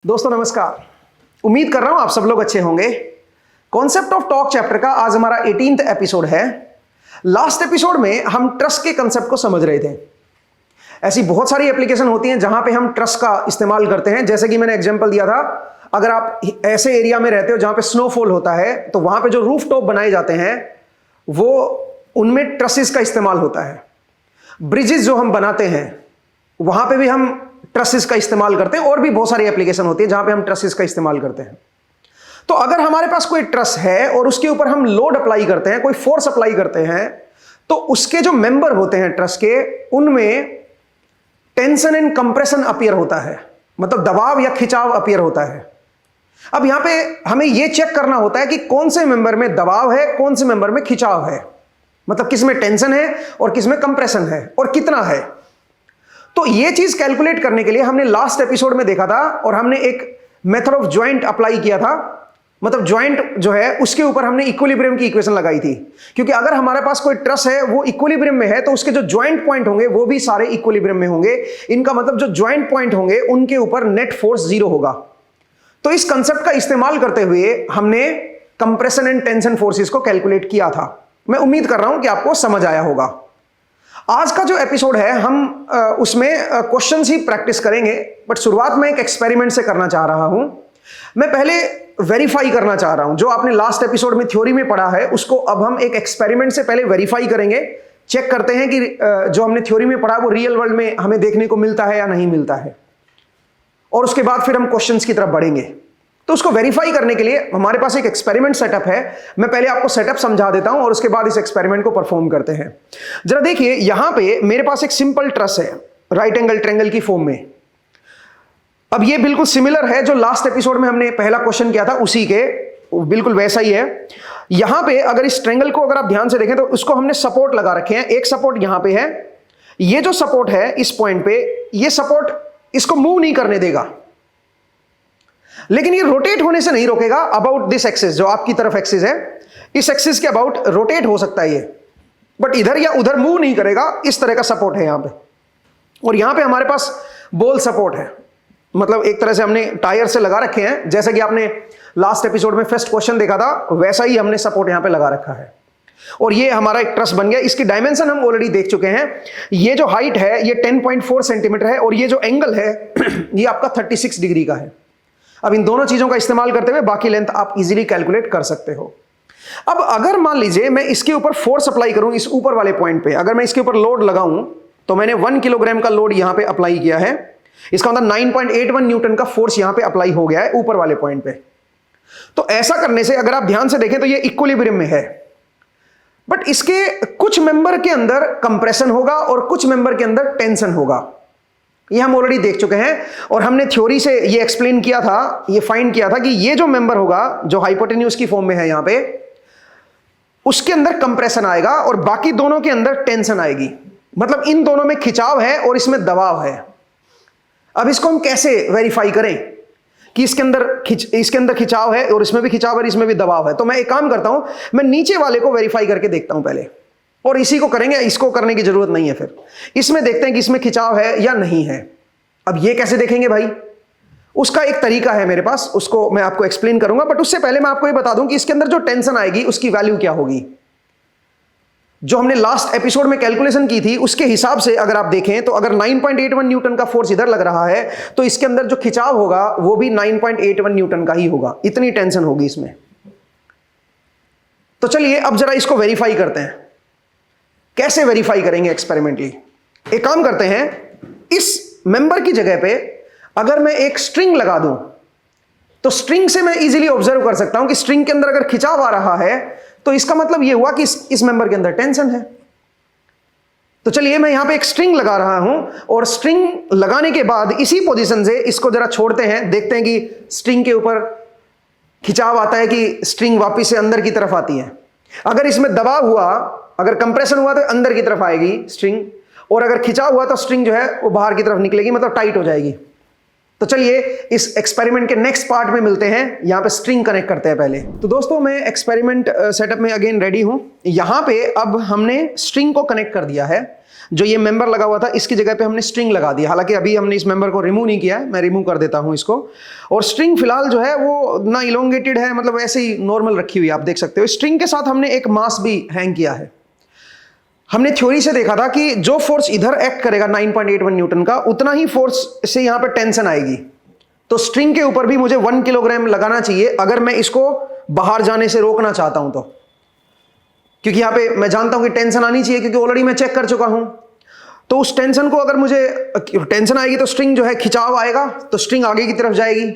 दोस्तों नमस्कार। उम्मीद कर रहा हूं आप सब लोग अच्छे होंगे। कॉन्सेप्ट ऑफ टॉक चैप्टर का आज हमारा 18th एपिसोड है। लास्ट एपिसोड में हम ट्रस्ट के कंसेप्ट को समझ रहे थे। ऐसी बहुत सारी एप्लीकेशन होती हैं जहां पे हम ट्रस्ट का इस्तेमाल करते हैं। जैसे कि मैंने एग्जांपल दिया था, अगर आप ऐसे एरिया में रहते हो जहां पे स्नोफॉल होता है तो वहां पे जो रूफ टॉप बनाए जाते हैं वो उनमें ट्रसेस का इस्तेमाल होता है। ब्रिजेस जो हम बनाते हैं वहां पे भी हम ट्रसेस का इस्तेमाल करते हैं। और भी बहुत सारी एप्लीकेशन होती है जहां पे हम ट्रसेस का इस्तेमाल करते हैं। तो अगर हमारे पास कोई ट्रस है और उसके ऊपर हम लोड अप्लाई करते हैं, कोई फोर्स अप्लाई करते हैं, तो उसके जो मेंबर होते हैं ट्रस के, उनमें टेंशन एंड कंप्रेशन अपीयर होता है, मतलब दबाव या खिंचाव अपीयर होता है। अब यहां पे हमें यह चेक करना होता है कि कौन से मेंबर में दबाव है, कौन से मेंबर में खिंचाव है, मतलब किसमें टेंशन है और किसमें कंप्रेशन है और कितना है। तो यह चीज कैलकुलेट करने के लिए हमने लास्ट एपिसोड में देखा था और हमने एक मेथड ऑफ ज्वाइंट अप्लाई किया था। मतलब ज्वाइंट जो है उसके ऊपर हमने इक्विलिब्रियम की इक्वेशन लगाई थी, क्योंकि अगर हमारे पास कोई ट्रस है वो इक्विलिब्रियम में है तो उसके जो ज्वाइंट पॉइंट होंगे वो भी सारे इक्विलिब्रियम में होंगे। इनका मतलब जो ज्वाइंट पॉइंट होंगे उनके ऊपर नेट फोर्स 0 होगा। तो इस कंसेप्ट का इस्तेमाल करते हुए हमने कंप्रेशन एंड टेंशन फोर्सेस को कैलकुलेट किया था। मैं उम्मीद कर रहा हूं कि आपको समझ आया होगा। आज का जो एपिसोड है हम उसमें क्वेश्चंस ही प्रैक्टिस करेंगे, बट शुरुआत में एक एक्सपेरिमेंट से करना चाह रहा हूं। मैं पहले वेरीफाई करना चाह रहा हूं जो आपने लास्ट एपिसोड में थ्योरी में पढ़ा है उसको अब हम एक एक्सपेरिमेंट से पहले वेरीफाई करेंगे। चेक करते हैं कि जो हमने थ्योरी में पढ़ा वो रियल वर्ल्ड में हमें देखने को मिलता है या नहीं मिलता है, और उसके बाद फिर हम क्वेश्चंस की तरफ बढ़ेंगे। तो उसको वेरीफाई करने के लिए हमारे पास एक एक्सपेरिमेंट सेटअप है। मैं पहले आपको सेटअप समझा देता हूं और उसके बाद इस एक्सपेरिमेंट को परफॉर्म करते हैं। जरा देखिए, यहां पे मेरे पास एक सिंपल ट्रस है राइट एंगल ट्रायंगल की फॉर्म में। अब ये बिल्कुल सिमिलर है जो लास्ट एपिसोड में हमने पहला क्वेश्चन किया था उसी के बिल्कुल वैसा ही है। यहां पे अगर इस ट्रायंगल को अगर आप ध्यान से देखें तो उसको हमने सपोर्ट लगा रखे हैं। एक सपोर्ट यहां पे है, ये जो सपोर्ट है इस पॉइंट पे, ये सपोर्ट इसको मूव नहीं करने देगा, लेकिन ये रोटेट होने से नहीं रोकेगा। अबाउट दिस एक्सिस, जो आपकी तरफ एक्सिस है, इस एक्सिस के अबाउट रोटेट हो सकता है ये, बट इधर या उधर मूव नहीं करेगा। इस तरह का सपोर्ट है यहां पे। और यहां पे हमारे पास बॉल सपोर्ट है, मतलब एक तरह से हमने टायर से लगा रखे हैं। जैसे कि आपने लास्ट एपिसोड में फर्स्ट क्वेश्चन देखा था वैसा ही हमने सपोर्ट यहां पे लगा रखा है। और ये हमारा एक ट्रस बन गया। इसकी डायमेंशन हम ऑलरेडी देख चुके हैं। ये जो हाइट है ये 10.4 सेंटीमीटर है और ये जो एंगल है ये आपका 36 डिग्री का है। अब इन दोनों चीजों का इस्तेमाल करते हुए बाकी लेंथ आप इजीली कैलकुलेट कर सकते हो। अब अगर मान लीजिए मैं इसके ऊपर फोर्स अप्लाई करूं, इस ऊपर वाले पॉइंट पे अगर मैं इसके ऊपर लोड लगाऊं, तो मैंने 1 किलोग्राम का लोड यहां पे अप्लाई किया है। इसका मतलब 9.81 न्यूटन का फोर्स यहां पे अप्लाई हो गया है ऊपर वाले पॉइंट पे। तो ऐसा करने से अगर आप ध्यान से देखें तो ये इक्विलिब्रियम में है, बट इसके कुछ मेंबर के अंदर कंप्रेशन होगा और कुछ मेंबर के अंदर टेंशन होगा। ये हम ऑलरेडी देख चुके हैं और हमने थ्योरी से ये एक्सप्लेन किया था, ये फाइंड किया था कि ये जो मेंबर होगा जो हाइपोटेन्यूज की फॉर्म में है यहां पे, उसके अंदर कंप्रेशन आएगा और बाकी दोनों के अंदर टेंशन आएगी। मतलब इन दोनों में खिंचाव है और इसमें दबाव है। अब इसको हम कैसे वेरीफाई करें कि इसके अंदर खिंचाव है और इसमें भी खिंचाव है, इसमें भी दबाव है। तो मैं एक काम करता हूं, मैं नीचे वाले को वेरीफाई करके देखता हूं पहले, और इसी को करेंगे। इसको करने की जरूरत नहीं है। फिर इसमें देखते हैं कि इसमें खिंचाव है या नहीं है। अब ये कैसे देखेंगे भाई, उसका एक तरीका है मेरे पास, उसको मैं आपको एक्सप्लेन करूंगा। बट उससे पहले मैं आपको ये बता दूं कि इसके अंदर जो टेंशन आएगी उसकी वैल्यू क्या होगी। जो हमने लास्ट एपिसोड में कैलकुलेशन की थी उसके हिसाब से अगर आप देखें तो अगर 9.81 न्यूटन का फोर्स इधर लग रहा है तो इसके अंदर जो खिंचाव होगा वो भी 9.81 न्यूटन का ही होगा। इतनी टेंशन होगी इसमें। तो चलिए अब जरा इसको वेरीफाई करते हैं। कैसे वेरीफाई करेंगे एक्सपेरिमेंटली? एक काम करते हैं, इस मेंबर की जगह पे अगर मैं एक स्ट्रिंग लगा दूं तो स्ट्रिंग से मैं इजीली ऑब्जर्व कर सकता हूं कि स्ट्रिंग के अंदर अगर खिंचाव आ रहा है तो इसका मतलब यह हुआ कि इस मेंबर के अंदर टेंशन है। तो चलिए मैं यहां पे एक स्ट्रिंग लगा रहा हूं और स्ट्रिंग लगाने के बाद इसी पोजीशन से इसको जरा छोड़ते हैं, देखते हैं कि स्ट्रिंग के ऊपर खिंचाव आता है कि स्ट्रिंग वापस से अंदर की तरफ आती है। अगर इसमें दबाव हुआ, अगर कंप्रेशन हुआ तो अंदर की तरफ आएगी स्ट्रिंग, और अगर खिंचाव हुआ तो स्ट्रिंग जो है वो बाहर की तरफ निकलेगी, मतलब टाइट हो जाएगी। तो चलिए इस एक्सपेरिमेंट के नेक्स्ट पार्ट में मिलते हैं। यहां पे स्ट्रिंग कनेक्ट करते हैं पहले। तो दोस्तों मैं एक्सपेरिमेंट सेटअप में अगेन रेडी हूं। यहां पे अब हमने स्ट्रिंग को कनेक्ट कर दिया है। जो ये मेंबर लगा हुआ था इसकी जगह पे हमने स्ट्रिंग लगा दिया। हालांकि अभी हमने इस मेंबर को रिमूव नहीं किया है, मैं रिमूव कर देता हूं इसको। और स्ट्रिंग फिलहाल जो है वो ना इलोंगेटेड है, मतलब ऐसे ही नॉर्मल रखी हुई आप देख सकते हो। स्ट्रिंग के साथ हमने एक मास भी हैंग किया है। हमने थ्योरी से देखा था कि जो फोर्स इधर एक्ट करेगा 9.81 न्यूटन का, उतना ही फोर्स से यहां पे टेंशन आएगी। तो स्ट्रिंग के ऊपर भी मुझे 1 किलोग्राम लगाना चाहिए अगर मैं इसको बाहर जाने से रोकना चाहता हूं तो, क्योंकि यहां पे मैं जानता हूं कि टेंशन आनी चाहिए, क्योंकि ऑलरेडी मैं चेक कर चुका हूं। तो उस टेंशन को अगर मुझे टेंशन आएगी तो स्ट्रिंग जो है खिंचाव आएगा, तो स्ट्रिंग आगे की तरफ जाएगी।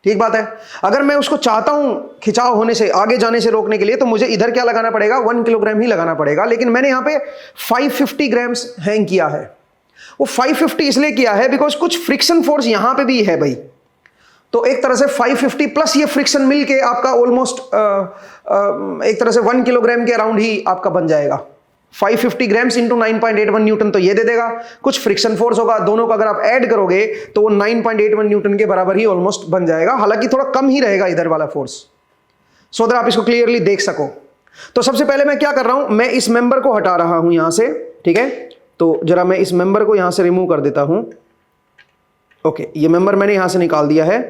ठीक बात है। अगर मैं उसको चाहता हूं खिंचाव होने से, आगे जाने से रोकने के लिए, तो मुझे इधर क्या लगाना पड़ेगा, 1 किलोग्राम ही लगाना पड़ेगा। लेकिन मैंने यहां पे 550 ग्राम्स हैंग किया है। वो 550 इसलिए किया है बिकॉज कुछ फ्रिक्शन फोर्स यहां पे भी है भाई। तो एक तरह से 550 प्लस ये फ्रिक्शन मिलके आपका ऑलमोस्ट एक तरह से 1 किलोग्राम के अराउंड ही आपका बन जाएगा। 550 ग्राम्स इंटू 9.81 न्यूटन तो ये दे देगा। कुछ फ्रिक्शन फोर्स होगा, दोनों को अगर आप ऐड करोगे तो वो 9.81 न्यूटन के बराबर ही ऑलमोस्ट बन जाएगा। हालांकि थोड़ा कम ही रहेगा इधर वाला फोर्स, सो दैट आप इसको क्लियरली देख सको। तो सबसे पहले मैं क्या कर रहा हूं, मैं इस मेंबर को हटा रहा हूं यहां से। ठीक है, तो जरा मैं इस मेंबर को यहां से रिमूव कर देता हूं। ओके, ये मेंबर मैंने यहां से निकाल दिया है।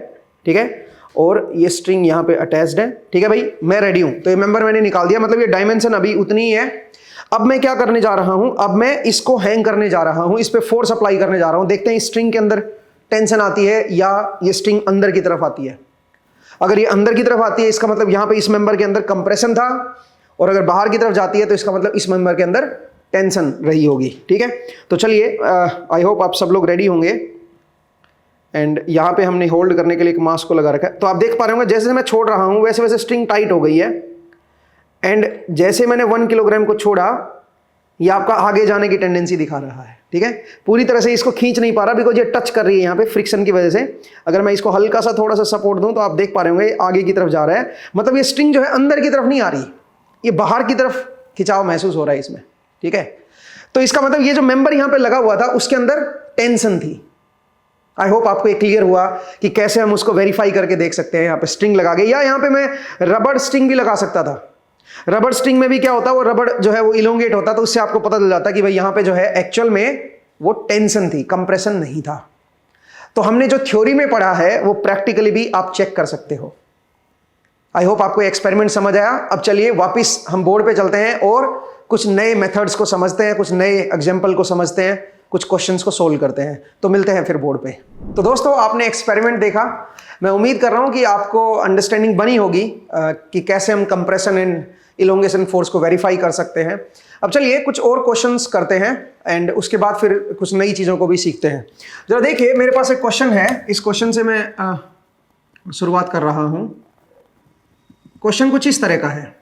ठीक है, और ये स्ट्रिंग यहां पे अटैच्ड है। ठीक है भाई, मैं रेडी हूं। तो ये मेंबर मैंने निकाल दिया, मतलब ये डायमेंशन अभी उतनी ही है। अब मैं क्या करने जा रहा हूं, अब मैं इसको हैंग करने जा रहा हूं, इस पे फोर्स अप्लाई करने जा रहा हूं। देखते हैं स्ट्रिंग के अंदर टेंशन आती है या ये स्ट्रिंग अंदर की तरफ आती है। अगर ये अंदर की तरफ आती है इसका मतलब यहां पे इस मेंबर के अंदर कंप्रेशन था, और अगर बाहर की तरफ जाती है तो इसका मतलब इस मेंबर के अंदर टेंशन रही होगी। ठीक है, तो चलिए, आई होप आप सब लोग रेडी होंगे। एंड यहाँ पे हमने होल्ड करने के लिए एक मास को लगा रखा है। तो आप देख पा रहे होंगे जैसे मैं छोड़ रहा हूँ वैसे वैसे स्ट्रिंग टाइट हो गई है। एंड जैसे मैंने 1 किलोग्राम को छोड़ा, ये आपका आगे जाने की टेंडेंसी दिखा रहा है। ठीक है, पूरी तरह से इसको खींच नहीं पा रहा बिकॉज ये टच कर रही है यहाँ पे फ्रिक्शन की वजह से। अगर मैं इसको हल्का सा थोड़ा सा सपोर्ट दूं तो आप देख पा रहे होंगे आगे की तरफ जा रहा है। मतलब ये स्ट्रिंग जो है अंदर की तरफ नहीं आ रही, ये बाहर की तरफ खिंचाव महसूस हो रहा है इसमें। ठीक है, तो इसका मतलब ये जो मेंबर यहाँ पे लगा हुआ था उसके अंदर टेंशन थी। आई होप आपको ये क्लियर हुआ कि कैसे हम उसको वेरीफाई करके देख सकते हैं। यहाँ पे स्ट्रिंग लगा के, या यहाँ पे मैं रबड़ स्ट्रिंग भी लगा सकता था। रबड़ स्ट्रिंग में भी क्या होता है, वो रबड़ जो है वो इलोंगेट होता, तो उससे आपको पता चल जाता कि भाई यहाँ पे जो है एक्चुअल में वो टेंशन थी, कंप्रेशन नहीं था। तो हमने जो थ्योरी में पढ़ा है वो प्रैक्टिकली भी आप चेक कर सकते हो। आई होप आपको एक्सपेरिमेंट समझ आया। अब चलिए वापिस हम बोर्ड पे चलते हैं और कुछ नए मेथड्स को समझते हैं, कुछ नए एग्जाम्पल को समझते हैं, कुछ क्वेश्चंस को सोल्व करते हैं। तो मिलते हैं फिर बोर्ड पे। तो दोस्तों, आपने एक्सपेरिमेंट देखा, मैं उम्मीद कर रहा हूं कि आपको अंडरस्टैंडिंग बनी होगी कि कैसे हम कंप्रेशन एंड इलोंगेशन फोर्स को वेरीफाई कर सकते हैं। अब चलिए कुछ और क्वेश्चंस करते हैं एंड उसके बाद फिर कुछ नई चीज़ों को भी सीखते हैं। जरा देखिए, मेरे पास एक क्वेश्चन है, इस क्वेश्चन से मैं शुरुआत कर रहा हूं। क्वेश्चन कुछ इस तरह का है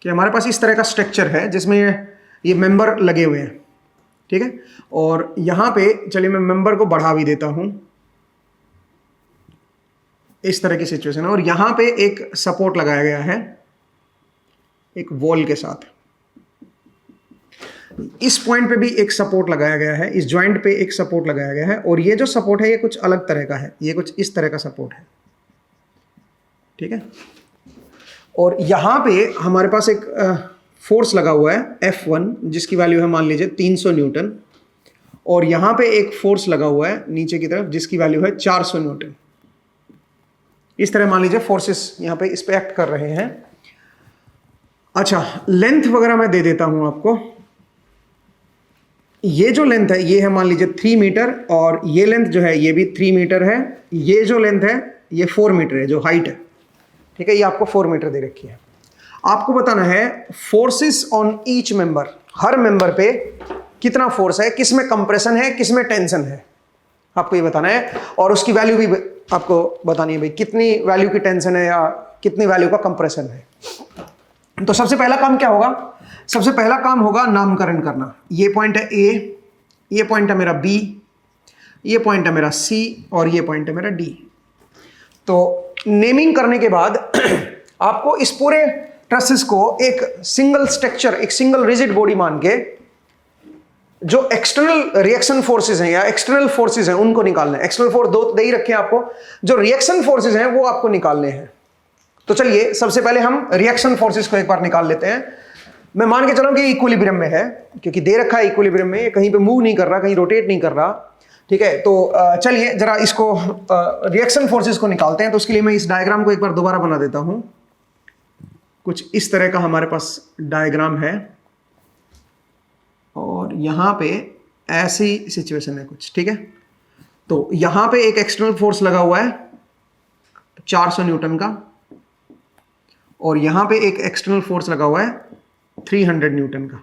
कि हमारे पास इस तरह का स्ट्रक्चर है जिसमें ये मेंबर लगे हुए हैं। ठीक है, और यहां पे चलिए मैं मेंबर को बढ़ा भी देता हूं, इस तरह की सिचुएशन है, और यहां पे एक सपोर्ट लगाया गया है एक वॉल के साथ। इस पॉइंट पे भी एक सपोर्ट लगाया गया है, इस जॉइंट पे एक सपोर्ट लगाया गया है, और ये जो सपोर्ट है ये कुछ अलग तरह का है, ये कुछ इस तरह का सपोर्ट है। ठीक है, और यहां पे हमारे पास एक फोर्स लगा हुआ है F1 जिसकी वैल्यू है मान लीजिए 300 न्यूटन, और यहां पे एक फोर्स लगा हुआ है नीचे की तरफ जिसकी वैल्यू है 400 न्यूटन। इस तरह मान लीजिए फोर्सेस यहां पे इस पे एक्ट कर रहे हैं। अच्छा, लेंथ वगैरह मैं दे देता हूं आपको। ये जो लेंथ है ये है मान लीजिए 3 मीटर, और ये लेंथ जो है ये भी 3 मीटर है। ये जो लेंथ है ये 4 मीटर है, जो हाइट है। ठीक है, ये आपको 4 मीटर दे रखी है। आपको बताना है forces on each member, her member पे कितना फोर्स है, किसमें कंप्रेशन है, किसमें टेंशन है, आपको ये बताना है। और उसकी वैल्यू भी आपको बतानी है भाई, कितनी वैल्यू की टेंशन है या कितनी वैल्यू का कंप्रेशन है। तो सबसे पहला काम क्या होगा, सबसे पहला काम होगा नामकरण करना। ये पॉइंट है A, ये पॉइंट है मेरा B, ये पॉइंट है मेरा C, और ये पॉइंट है मेरा D। तो नेमिंग करने के बाद आपको इस पूरे ट्रसेस को एक सिंगल स्ट्रक्चर, एक सिंगल रिजिड बॉडी मान के जो एक्सटर्नल रिएक्शन फोर्सेस हैं या एक्सटर्नल फोर्सेस हैं उनको निकालना है। एक्सटर्नल फोर्स दो दे ही रखे हैं आपको, जो रिएक्शन फोर्सेस हैं वो आपको निकालने हैं। तो चलिए सबसे पहले हम रिएक्शन फोर्सेस को एक बार निकाल लेते हैं। मैं मान के चलूं कि इक्विलिब्रियम में है, क्योंकि दे रखा है इक्विलिब्रियम में, कहीं पे मूव नहीं कर रहा, कहीं रोटेट नहीं कर रहा, ठीक है। तो चलिए जरा इसको रिएक्शन फोर्सेस को निकालते हैं। तो उसके लिए मैं इस डायग्राम को एक बार दोबारा बना देता हूं। कुछ इस तरह का हमारे पास डायग्राम है और यहां पे ऐसी सिचुएशन है कुछ, ठीक है। तो यहां पे एक एक्सटर्नल फोर्स लगा हुआ है 400 न्यूटन का, और यहां पे एक एक्सटर्नल फोर्स लगा हुआ है 300 न्यूटन का।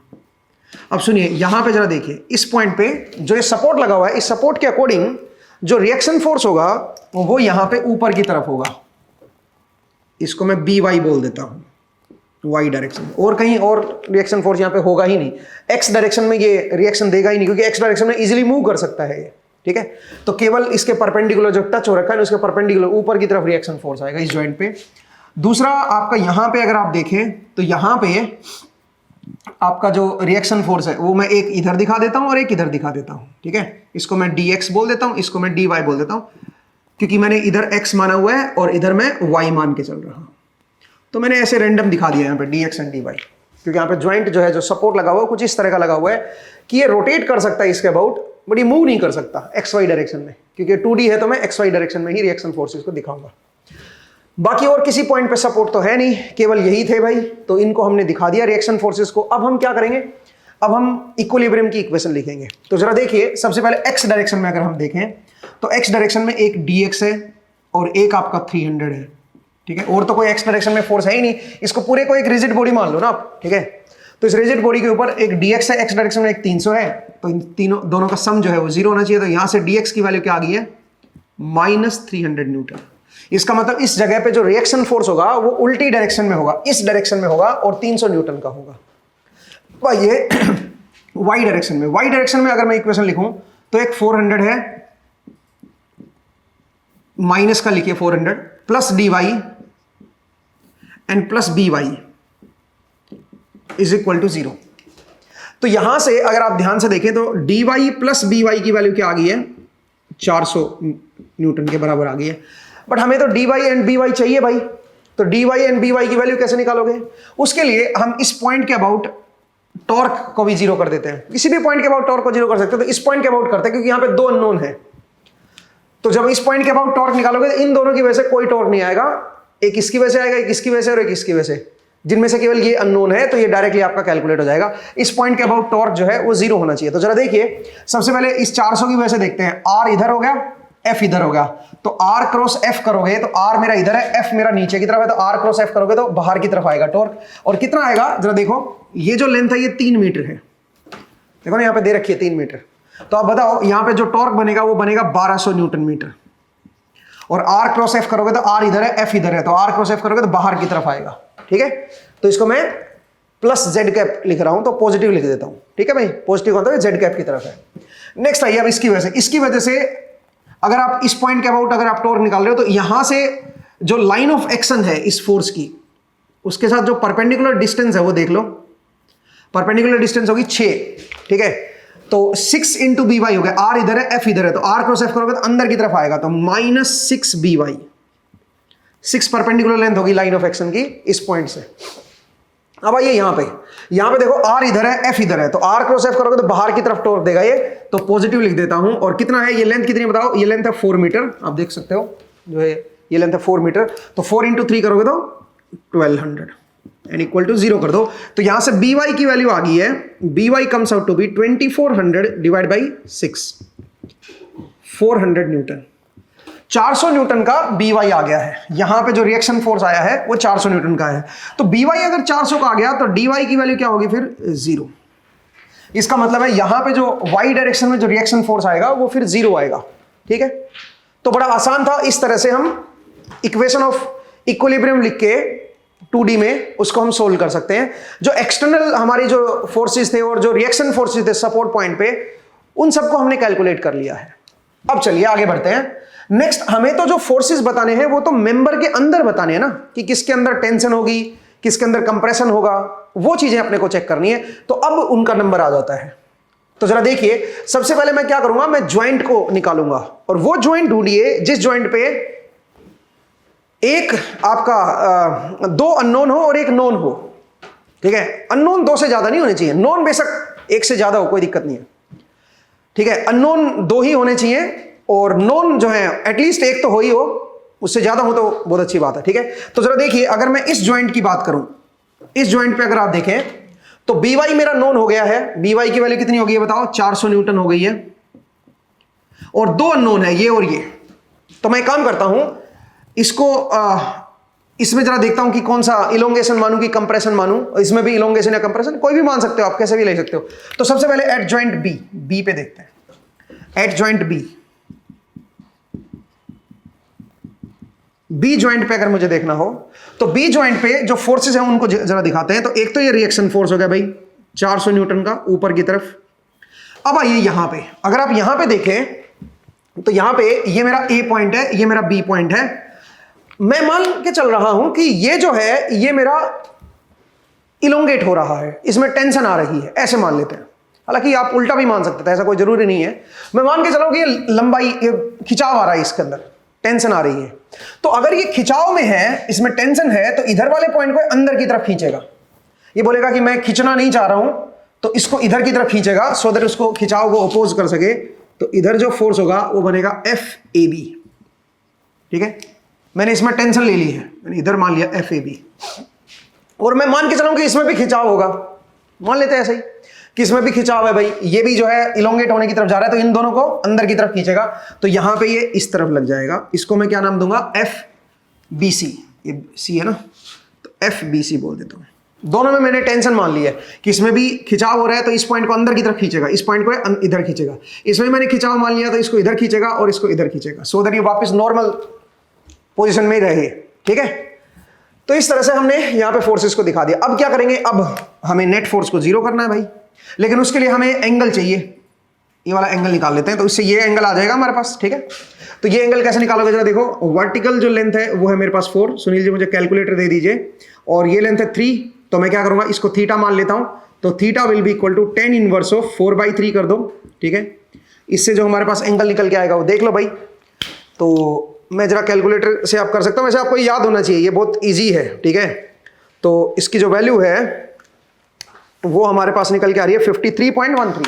अब सुनिए, यहां पे जरा देखिए, इस पॉइंट पे जो ये सपोर्ट लगा हुआ है, इस सपोर्ट के अकॉर्डिंग जो रिएक्शन फोर्स होगा वो यहां पे ऊपर की तरफ होगा। इसको मैं बी वाई बोल देता हूं, वाई डायरेक्शन। और कहीं और रिएक्शन फोर्स यहां पे होगा ही नहीं। एक्स डायरेक्शन में ये रिएक्शन देगा ही नहीं, क्योंकि एक्स डायरेक्शन में इजीली मूव कर सकता है ये, ठीक है। तो केवल इसके परपेंडिकुलर जो टच हो रखा है उसके परपेंडिकुलर ऊपर की तरफ रिएक्शन फोर्स आएगा इस जॉइंट पे। दूसरा आपका यहां पे अगर आप देखें तो यहां पे आपका जो रिएक्शन फोर्स है वो मैं एक इधर दिखा देता हूं और एक इधर दिखा देता हूं, ठीक है। इसको मैं dx बोल देता हूं, इसको मैं dy बोल देता हूं, क्योंकि मैंने इधर x माना हुआ है और इधर मैं y मान के चल रहा हूं। तो मैंने ऐसे रैंडम दिखा दिया यहाँ पे dx एंड dy, क्योंकि यहाँ पे ज्वाइंट जो है, जो सपोर्ट लगा हुआ है कुछ इस तरह का लगा हुआ है कि ये रोटेट कर सकता है इसके अबाउट, बट ये मूव नहीं कर सकता XY डायरेक्शन में, क्योंकि 2D है तो मैं XY डायरेक्शन में ही रिएक्शन फोर्सेस को दिखाऊंगा। बाकी और किसी पॉइंट पे सपोर्ट तो है नहीं, केवल यही थे भाई, तो इनको हमने दिखा दिया रिएक्शन फोर्सेस को। अब हम क्या करेंगे, अब हम इक्विलिब्रियम की इक्वेशन लिखेंगे। तो जरा देखिए, सबसे पहले x डायरेक्शन में अगर हम देखें तो x डायरेक्शन में एक dx है और एक आपका 300 है, ठीक है। और तो कोई x डायरेक्शन में फोर्स है ही नहीं, इसको पूरे को एक रिजिड बॉडी मान लो ना आप, ठीक है। तो इस रिजिड बॉडी के ऊपर एक dx है, x डायरेक्शन में एक 300 है, तो इन तीनों दोनों का सम जो है वो 0 होना चाहिए। तो यहां से dx की वैल्यू क्या आ गई है, -300 न्यूटन। इसका मतलब इस जगह पे जो रिएक्शन फोर्स होगा वो उल्टी डायरेक्शन में होगा, इस डायरेक्शन में होगा और 300 न्यूटन का होगा। ये y डायरेक्शन में, y डायरेक्शन में अगर मैं इक्वेशन लिखूं तो एक 400 है, माइनस का लिखिए 400 plus dy and plus by is equal to 0। तो यहां से अगर आप ध्यान से देखें तो dy प्लस by की वैल्यू क्या आ गई है, 400 न्यूटन के बराबर आ गई है। बट हमें तो dy एंड by चाहिए भाई, तो dy एंड by की वैल्यू कैसे निकालोगे? उसके लिए हम इस पॉइंट के अबाउट टॉर्क को भी 0 कर देते हैं। किसी भी पॉइंट के अबाउट टॉर्क को 0 कर सकते हैं, तो इस पॉइंट के अबाउट करते हैं, क्योंकि यहां पे 2 अननोन है। तो जब इस पॉइंट के अबाउट टॉर्क निकालोगे तो इन दोनों की वजह से कोई टॉर्क नहीं आएगा, एक इसकी वजह से आएगा, एक इसकी वजह से और एक इसकी वजह से, जिनमें से केवल ये अननोन है, तो ये डायरेक्टली आपका कैलकुलेट हो जाएगा। इस पॉइंट के अबाउट टॉर्क जो है वो 0 होना चाहिए। तो जरा देखिए, सबसे पहले इस 400 की वजह से देखते हैं, r इधर हो गया, f इधर हो गया, तो r क्रॉस f करोगे तो r मेरा इधर है, f मेरा नीचे की तरफ है, तो r क्रॉस f करोगे तो बाहर की तरफ आएगा टॉर्क। और कितना आएगा जरा देखो, ये जो लेंथ है ये 3 मीटर है, देखो ना यहाँ पे दे रखी है 3 मीटर। तो आप बताओ यहाँ पे जो टॉर्क बनेगा वो बनेगा 1200 न्यूटन मीटर। और r क्रॉस f करोगे तो r इधर है, f इधर है, तो r क्रॉस f करोगे तो बाहर की तरफ आएगा, ठीक है। तो इसको मैं प्लस z कैप लिख रहा हूं, तो पॉजिटिव लिख देता हूं, ठीक है भाई, पॉजिटिव मतलब z कैप की तरफ है। नेक्स्ट आइए अब इसकी वजह से अगर आप इस पॉइंट के अबाउट अगर आप टॉर्क निकाल रहे हो तो यहां से जो लाइन ऑफ एक्शन है इस फोर्स की, उसके साथ जो परपेंडिकुलर डिस्टेंस है वो देख लो, परपेंडिकुलर डिस्टेंस होगी 6, ठीक है। तो 6 इंटू बी वाई हो गया, r इधर है, f इधर है, तो r क्रॉस f करोगे तो अंदर की तरफ आएगा, तो -6 by 6 परपेंडिकुलर लेंथ होगी लाइन ऑफ एक्शन की इस पॉइंट से। अब आइए यहां पे देखो r इधर है, f इधर है, तो r क्रॉस f करोगे तो बाहर की तरफ टॉर्क देगा ये, तो पॉजिटिव लिख देता हूं। और कितना है ये लेंथ, कितनी बताओ, ये लेंथ है 4 मीटर, आप देख सकते हो जो है ये लेंथ है 4 मीटर, तो 4 इंटू 3 करोगे तो 1200 एंड इक्वल टू 0 कर दो। तो यहां से by की वैल्यू आ गई है, by comes out to be 2400 divide by 6, 400 newton. 400 newton का by आ गया है, यहां पे जो रिएक्शन फोर्स आया है वो 400 न्यूटन का है। तो by अगर 400 का आ गया तो dy की वैल्यू क्या होगी फिर 0। इसका मतलब है यहां पे जो y डायरेक्शन में जो रिएक्शन फोर्स आएगा वो फिर 0 आएगा, ठीक है। तो बड़ा आसान था, इस तरह से हम इक्वेशन ऑफ इक्विलिब्रियम लिख के 2D में उसको हम सोल्व कर सकते हैं। जो एक्सटर्नल हमारी जो फोर्सेस थे और जो रिएक्शन फोर्सेस थे सपोर्ट पॉइंट पे, उन सबको हमने कैलकुलेट कर लिया है। अब चलिए आगे बढ़ते हैं। नेक्स्ट, हमें तो जो फोर्सेस बताने हैं वो तो मेंबर के अंदर बताने हैं ना, कि किसके अंदर टेंशन होगी, किसके अंदर कंप्रेशन होगा, वो चीजें अपने को चेक करनी है। तो अब उनका नंबर आ जाता है। तो जरा देखिए, सबसे पहले मैं क्या करूंगा, मैं ज्वाइंट को निकालूंगा, और वो ज्वाइंट ढूंढिए जिस ज्वाइंट पे एक आपका 2 अननोन हो और एक नोन हो। ठीक है। अननोन 2 से ज्यादा नहीं होने चाहिए, नोन बेशक 1 से ज्यादा हो, कोई दिक्कत नहीं है, ठीक है। अननोन 2 ही होने चाहिए और नोन जो है एटलीस्ट 1 तो हो ही हो, उससे ज्यादा हो तो बहुत अच्छी बात है, ठीक है। तो जरा देखिए, अगर मैं इस ज्वाइंट की बात करूं, इस ज्वाइंट पे अगर आप देखें तो BY मेरा नोन हो गया है। BY की वैल्यू कितनी हो गई है बताओ, 400 न्यूटन हो गई है, और 2 अननोन है, ये और ये। तो मैं एक काम करता हूं, इसको इसमें जरा देखता हूं कि कौन सा इलोंगेशन मानूं कि कंप्रेशन मानूं। इसमें भी इलोंगेशन या कंप्रेशन कोई भी मान सकते हो आप, कैसे भी ले सकते हो। तो सबसे पहले एट ज्वाइंट बी पे देखते हैं। एट ज्वाइंट बी ज्वाइंट पे अगर मुझे देखना हो तो बी ज्वाइंट पे जो फोर्सेस हैं उनको जरा दिखाते हैं। तो एक तो ये रिएक्शन फोर्स हो गया भाई 400 न्यूटन का ऊपर की तरफ। अब आइए यहां पे, अगर आप यहां पे देखें तो यहां पे ये मेरा ए पॉइंट है, ये मेरा बी पॉइंट है। मैं मान के चल रहा हूं कि ये जो है ये मेरा इलोंगेट हो रहा है, इसमें टेंशन आ रही है, ऐसे मान लेते हैं। हालांकि आप उल्टा भी मान सकते थे, ऐसा कोई जरूरी नहीं है। मैं मान के चला हूं कि ये लंबाई, खिंचाव आ रहा है, इसके अंदर टेंशन आ रही है। तो अगर ये खिंचाव में है, इसमें टेंशन है, तो इधर वाले पॉइंट को अंदर की तरफ खींचेगा। ये बोलेगा कि मैं खींचना नहीं चाह रहा हूं, तो इसको इधर की तरफ खींचेगा सो दैट उसको खिंचाव को अपोज कर सके। तो इधर जो फोर्स होगा वो बनेगा FAB, ठीक है। मैंने इसमें टेंशन ले ली है, मैंने इधर मान लिया FAB, और मैं मान के चलूं कि इसमें भी खिंचाव होगा, मान लेते हैं ऐसे ही कि इसमें भी खिंचाव है भाई। ये भी जो है इलोंगेट होने की तरफ जा रहा है, तो इन दोनों को अंदर की तरफ खींचेगा। तो यहां पे ये इस तरफ लग जाएगा। इसको मैं क्या नाम दूंगा, FBC, ये C है ना, तो FBC बोल देता हूं। दोनों में मैंने टेंशन मान ली है कि इसमें भी खिंचाव हो रहा है, तो इस पॉइंट को अंदर की तरफ खींचेगा, इस पॉइंट को इधर खींचेगा। इसमें मैंने खिंचाव मान लिया, तो इसको इधर खींचेगा और इसको इधर खींचेगा, सो दैट ये वापस नॉर्मल पोजीशन में ही रहे, ठीक है। तो इस तरह से हमने यहां पे फोर्सेस को दिखा दिया। अब क्या करेंगे, अब हमें नेट फोर्स को 0 करना है भाई, लेकिन उसके लिए हमें एंगल चाहिए। ये वाला एंगल निकाल लेते हैं, तो इससे ये एंगल आ जाएगा हमारे पास, ठीक है। तो ये एंगल कैसे निकालोगे जरा देखो। वर्टिकल जो लेंथ है वो है मेरे पास 4, सुनील जी मुझे कैलकुलेटर दे दीजिए, और ये लेंथ है 3। तो मैं क्या करूंगा, इसको थीटा मान लेता हूं। तो theta will be equal to 10 inverse of 4/3 कर दो, ठीक है। इससे जो हमारे पास एंगल निकल के आएगा वो देख लो भाई। तो मैं जरा कैलकुलेटर से आप कर सकता हूं, वैसे आपको याद होना चाहिए, ये बहुत ईजी है, ठीक है। तो इसकी जो वैल्यू है वो हमारे पास निकल के आ रही है 53.13,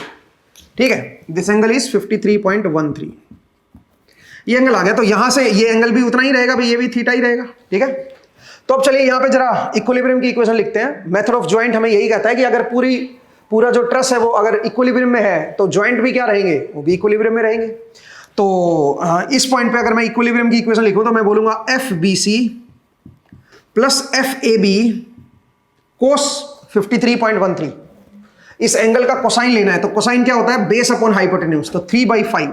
ठीक है। दिस एंगल इज 53.13, ये एंगल आ गया। तो यहां से ये एंगल भी उतना ही रहेगा भाई, ये भी थीटा ही रहेगा, ठीक है। तो अब चलिए यहां पे जरा इक्विलिब्रियम की इक्वेशन लिखते हैं। मेथड ऑफ ज्वाइंट हमें यही कहता है कि अगर पूरा जो ट्रस है वो अगर इक्विलिब्रियम में है तो ज्वाइंट भी क्या रहेंगे, वो भी इक्विलिब्रियम में रहेंगे। तो इस पॉइंट पे अगर मैं इक्विलिब्रियम की इक्वेशन लिखूं तो मैं बोलूंगा FBC प्लस FAB कोस 53.13। इस एंगल का कोसाइन लेना है, तो कोसाइन क्या होता है, बेस अपॉन हाइपोटेन्यूज, तो 3/5,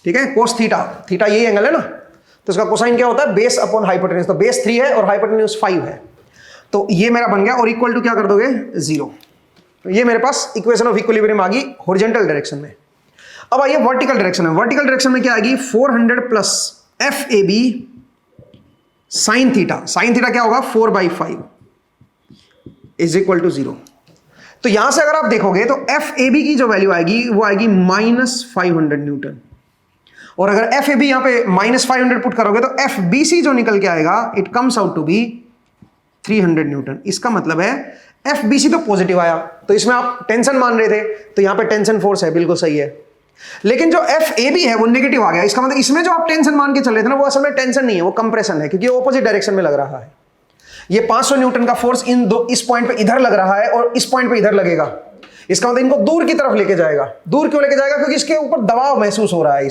ठीक है। कोस थीटा, थीटा यही एंगल है ना, तो इसका कोसाइन क्या होता है, बेस अपॉन हाइपोटेन्यूज। तो बेस 3 है और हाइपोटेन्यूज 5 है, तो ये मेरा बन गया, और इक्वल टू क्या कर दोगे, 0। तो ये मेरे पास इक्वेशन ऑफ इक्विलिब्रियम आ गई हॉरिजॉन्टल डायरेक्शन में। अब आइए वर्टिकल डायरेक्शन में। वर्टिकल डायरेक्शन में क्या आएगी, 400 plus FAB sine theta. Sine theta क्या होगा, 4/5 इज इक्वल टू 0। तो यहां से अगर आप देखोगे तो FAB की जो वैल्यू आएगी वो आएगी -500 न्यूटन, और अगर FAB यहां पे -500 पुट करोगे तो FBC जो निकल के आएगा it comes out to be 300 newton. इसका मतलब है FBC तो पॉजिटिव आया, तो इसमें आप टेंशन मान रहे थे, तो यहां पे टेंशन फोर्स है, बिल्कुल सही है। लेकिन जो FAB है वो नेगेटिव आ गया, इसका मतलब इसमें जो आप टेंशन मान के चल रहे थे ना वो असल में टेंशन नहीं है, वो कंप्रेशन है, क्योंकि ऑपोजिट डायरेक्शन में लग रहा है। ये 500 न्यूटन का फोर्स इस पॉइंट पे इधर लग रहा है और इस पॉइंट पे इधर लगेगा। इसका मतलब इनको दूर की तरफ लेके जाएगा। दूर क्यों लेके जाएगा, क्योंकि इसके ऊपर दबाव महसूस हो रहा है,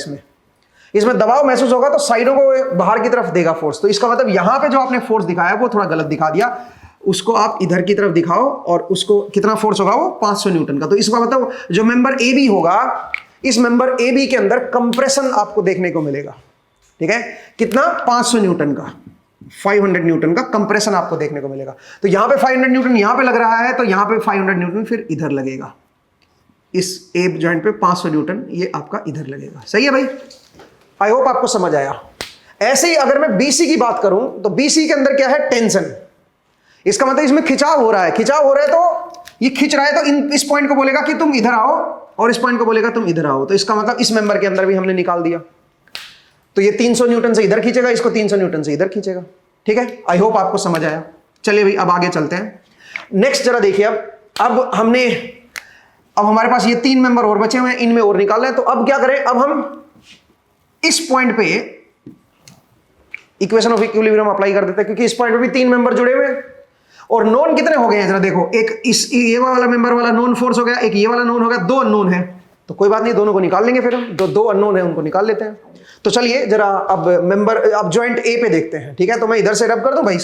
इसमें दबाव महसूस होगा तो साइडों को बाहर की तरफ देगा फोर्स। तो इसका मतलब यहां पे जो आपने फोर्स दिखाया वो थोड़ा गलत दिखा दिया, उसको आप इधर की तरफ दिखाओ, और उसको कितना फोर्स होगा, वो 500 न्यूटन का। तो इसका मतलब जो मेंबर AB होगा, इस मेंबर AB के अंदर कंप्रेशन आपको देखने को मिलेगा, ठीक है। कितना, 500 न्यूटन का, 500 न्यूटन का कंप्रेशन आपको देखने को मिलेगा। तो यहां पे 500 न्यूटन यहां पे लग रहा है, तो यहां पे 500 न्यूटन फिर इधर लगेगा, इस A जॉइंट पे 500 न्यूटन ये आपका इधर लगेगा। सही है भाई, आई होप आपको समझ आया। ऐसे ही अगर मैं BC की बात करूं तो BC के अंदर क्या है, टेंशन। इसका मतलब इसमें खिंचाव हो रहा है, तो ये खिंच रहा है, तो इस पॉइंट को बोलेगा कि तुम इधर आओ, और इस पॉइंट को बोलेगा तुम इधर आओ। तो इसका मतलब इस मेंबर के अंदर भी हमने निकाल दिया। तो ये 300 न्यूटन से इधर खींचेगा, इसको 300 न्यूटन से इधर खींचेगा, ठीक है। आई होप आपको समझ आया। चलिए भाई अब आगे चलते हैं। नेक्स्ट जरा देखिए, अब हमारे पास ये 3 मेंबर और बचे हुए हैं, इनमें और निकाल रहे हैं। तो अब क्या करें, अब हम इस पॉइंट पे इक्वेशन ऑफ इक्विलिब्रियम अप्लाई कर देते हैं, क्योंकि इस पॉइंट पे भी 3 मेंबर जुड़े हुए हैं और नोन कितने हो गए हैं जरा देखो, एक ये वाला मेंबर वाला नोन फोर्स हो गया, एक ये वाला नोन हो गया, 2 अननोन है। तो कोई बात नहीं, दोनों को निकाल लेंगे फिर हम, जो 2 अननोन है उनको निकाल लेते हैं। तो चलिए जरा अब जॉइंट ए पे देखते हैं, ठीक है। तो मैं इधर से रब कर दूं भाई,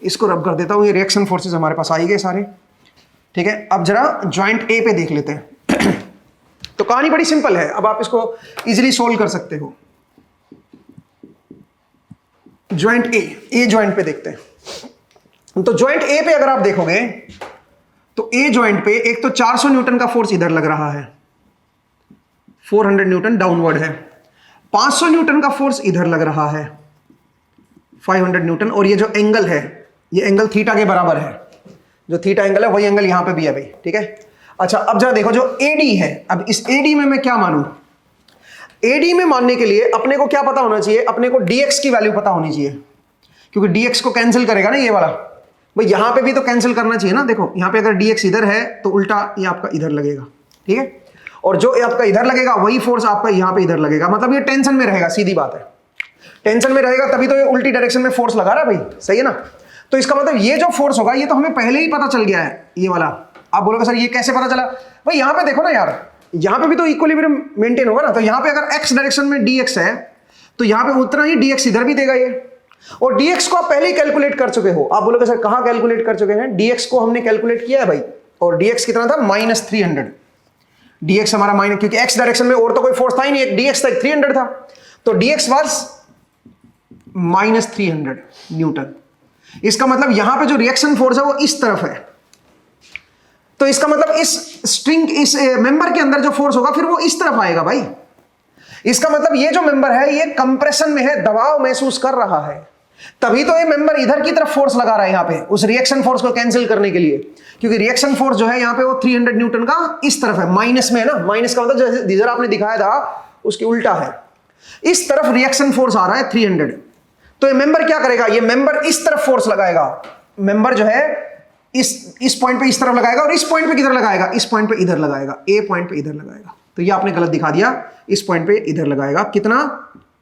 इसको रब कर देता हूं, ये रिएक्शन फोर्सेस हमारे पास आ गए सारे, ठीक है। अब जरा जॉइंट ए पे देख लेते हैं। तो कहानी बड़ी सिंपल है, अब आप इसको इजीली सोल्व कर सकते हो। जॉइंट ए जॉइंट पे देखते हैं। तो जॉइंट ए पे अगर आप देखोगे तो ए जॉइंट पे एक तो 400 न्यूटन का फोर्स इधर लग रहा है, 400 न्यूटन डाउनवर्ड है, 500 न्यूटन का फोर्स इधर लग रहा है, 500 न्यूटन, और ये जो एंगल है ये एंगल थीटा के बराबर है, जो थीटा एंगल है वही एंगल यहां पे भी है भाई, ठीक है। अच्छा अब जरा देखो जो एडी है, अब इस एडी में मैं क्या मानूं, एडी में मानने के लिए अपने को क्या पता होना चाहिए, अपने को dx की वैल्यू पता होनी चाहिए, क्योंकि dx को कैंसिल करेगा ना ये वाला, भाई यहां पे भी तो कैंसिल करना चाहिए ना। देखो यहां पे अगर dx इधर है तो उल्टा ये आपका इधर लगेगा, ठीक है, और जो आपका इधर लगेगा वही फोर्स आपका यहां पे इधर लगेगा, मतलब ये टेंशन में रहेगा, सीधी बात है, टेंशन में रहेगा तभी तो ये उल्टी डायरेक्शन में फोर्स लगा रहा है भाई, सही है ना। तो इसका मतलब ये जो फोर्स होगा ये तो हमें पहले ही पता चल गया है, ये वाला। आप बोलोगे सर ये कैसे पता चला, भाई यहां पे देखो ना यार, यहां पे भी तो इक्विलिब्रियम मेंटेन होगा ना। तो यहां पे अगर x डायरेक्शन में dx है तो यहां पे उतना ही dx इधर भी देगा ये, और dx को आप पहले ही कैलकुलेट कर चुके हो। आप बोलोगे सर कहां कैलकुलेट कर चुके हैं, dx को हमने कैलकुलेट किया है भाई, और dx कितना था -300, dx हमारा माइनस, क्योंकि x डायरेक्शन में और तो कोई फोर्स था ही नहीं, एक dx था, 300 था, तो dx वाज -300 न्यूटन। इसका मतलब यहां पे जो रिएक्शन फोर्स है वो इस तरफ है, तो इसका मतलब इस स्ट्रिंग, इस मेंबर के अंदर जो फोर्स होगा फिर वो इस तरफ आएगा भाई। इसका मतलब ये जो मेंबर है ये कंप्रेशन में है, दबाव महसूस कर रहा है, तभी तो ये मेंबर इधर की तरफ फोर्स लगा रहा है यहां पे, उस रिएक्शन फोर्स को कैंसिल करने के लिए, क्योंकि रिएक्शन फोर्स जो है यहां पे वो 300 न्यूटन का इस तरफ है, माइनस में है ना, माइनस का मतलब जैसे जिधर आपने दिखाया था उसकी उल्टा है, इस तरफ रिएक्शन फोर्स आ रहा है 300। तो ये मेंबर क्या करेगा, ये मेंबर इस तरफ फोर्स लगाएगा, मेंबर जो है इस पॉइंट पे इस तरफ लगाएगा, और इस पॉइंट पे किधर लगाएगा, इस पॉइंट पे इधर लगाएगा, ए पॉइंट पे इधर लगाएगा। तो ये आपने गलत दिखा दिया, इस पॉइंट पे इधर लगाएगा, कितना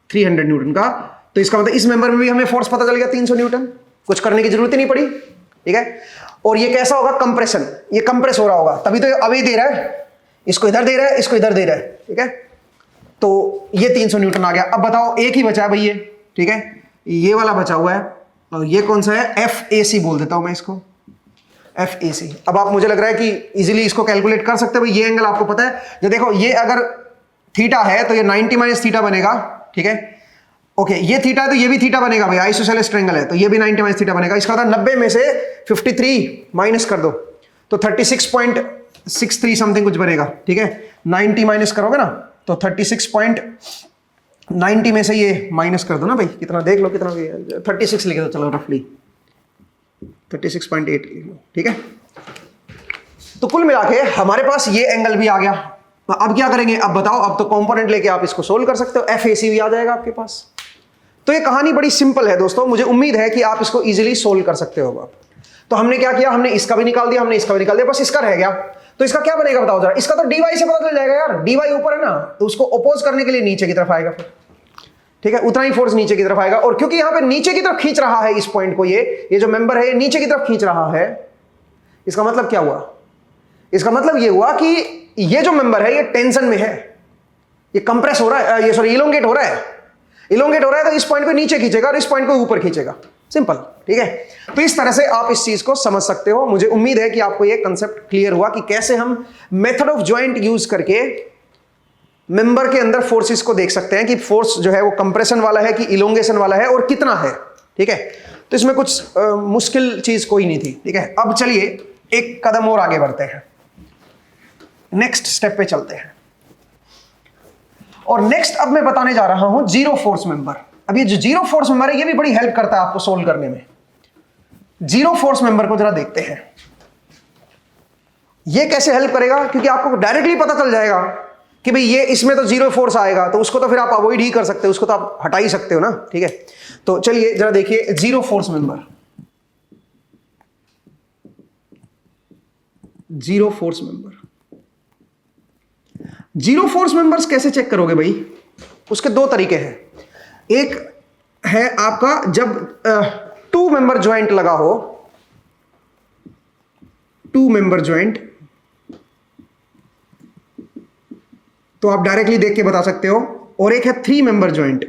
300 न्यूटन का। तो इसका मतलब इस मेंबर में भी हमें फोर्स पता चल गया 300 न्यूटन, कुछ करने की जरूरत ही नहीं पड़ी, ठीक है। और ये कैसा होगा, कंप्रेशन, ये कंप्रेस हो रहा होगा, तभी तो अभी दे रहा है, इसको इधर दे रहा है, इसको इधर दे रहा है, ठीक है। तो ये 300 न्यूटन आ गया। अब बताओ एक ही बचा है भाई ये, ठीक है, ये वाला बचा हुआ है, और ये कौन सा है, FAC बोल देता हूं मैं इसको, FAC। अब आप, मुझे लग रहा है कि इजीली इसको कैलकुलेट कर सकते हो, ये एंगल आपको पता है, जो देखो ये अगर थीटा है तो ये 90 माइनस थीटा बनेगा, ठीक है, ओके। ये थीटा है तो ये भी थीटा बनेगा भाई, आइसोसेलेस ट्रायंगल है तो ये भी 90 माइनस थीटा बनेगा। इसका मतलब 90 में से 53 माइनस कर दो तो 36.63 समथिंग कुछ बनेगा, ठीक है। 90 माइनस करोगे ना तो 36.90 में से ये माइनस कर दो ना भाई, कितना देख लो कितना, 36 लिखे दो, चलो रफली 36.8 लिख लो, ठीक है। तो कुल मिला के हमारे पास ये एंगल भी आ गया। अब क्या करेंगे, अब बताओ, अब तो कंपोनेंट लेके आप इसको सोल्व कर सकते हो, FAC भी आ जाएगा आपके पास। तो ये कहानी बड़ी सिंपल है दोस्तों, मुझे उम्मीद है कि आप इसको इजीली सोल्व कर सकते हो। आप तो हमने क्या किया, हमने इसका भी निकाल दिया, हमने इसका भी निकाल दिया, बस इसका रह गया। तो इसका क्या बनेगा बताओ जरा, इसका तो dy से पता चल जाएगा यार, dy ऊपर है ना, तो उसको अपोज करने के लिए नीचे की तरफ आएगा फिर, ठीक है, उतना ही फोर्स नीचे की तरफ आएगा। और क्योंकि यहां पे नीचे की तरफ खींच रहा है इस पॉइंट को, ये जो मेंबर है ये नीचे की तरफ खींच रहा है, इसका मतलब क्या हुआ, इसका मतलब ये हुआ कि ये जो मेंबर है ये टेंशन में है, ये कंप्रेस हो रहा है, ये सॉरी इलोंगेट हो रहा है, इलोंगेट हो रहा है, तो इस पॉइंट को नीचे खींचेगा और इस पॉइंट को ऊपर खींचेगा, सिंपल, ठीक है। तो इस तरह से आप इस चीज को समझ सकते हो। मुझे उम्मीद है कि आपको ये कंसेप्ट क्लियर हुआ कि कैसे हम मेथड ऑफ जॉइंट यूज करके मेंबर के अंदर फोर्सेस को देख सकते हैं कि फोर्स जो है वो कंप्रेशन वाला है कि इलोंगेशन वाला है और कितना है, ठीक है। तो इसमें कुछ मुश्किल चीज कोई नहीं थी, ठीक है। अब चलिए एक कदम और आगे बढ़ते हैं, नेक्स्ट स्टेप पे चलते हैं। और नेक्स्ट अब मैं बताने जा रहा हूं जीरो फोर्स मेंबर। अब ये जो जीरो फोर्स मेंबर है ये भी बड़ी हेल्प करता है आपको सोल्व करने में। जीरो फोर्स मेंबर को जरा देखते हैं, ये कैसे हेल्प करेगा, क्योंकि आपको डायरेक्टली पता चल जाएगा कि भाई ये इसमें तो जीरो फोर्स आएगा, तो उसको तो फिर आप अवॉइड ही कर सकते हो, उसको तो आप हटा ही सकते हो ना, ठीक है। तो चलिए जरा देखिए zero force member. Zero force member. Zero force members कैसे चेक करोगे भाई? उसके दो तरीके हैं। एक है आपका जब टू मेंबर ज्वाइंट लगा हो, टू मेंबर ज्वाइंट, तो आप डायरेक्टली देख के बता सकते हो। और एक है थ्री मेंबर ज्वाइंट।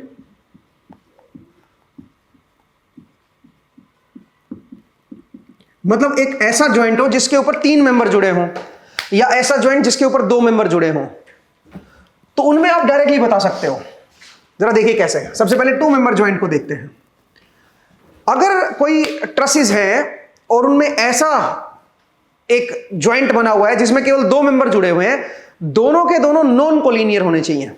मतलब एक ऐसा ज्वाइंट हो जिसके ऊपर तीन मेंबर जुड़े हों, या ऐसा ज्वाइंट जिसके ऊपर दो मेंबर जुड़े हों, तो उनमें आप डायरेक्टली बता सकते हो। जरा देखिए कैसे है। सबसे पहले टू मेंबर ज्वाइंट को देखते हैं। अगर कोई ट्रसेस है और उनमें ऐसा एक ज्वाइंट बना हुआ है जिसमें केवल दो मेंबर जुड़े हुए हैं, दोनों के दोनों नॉन कोलिनियर होने चाहिए।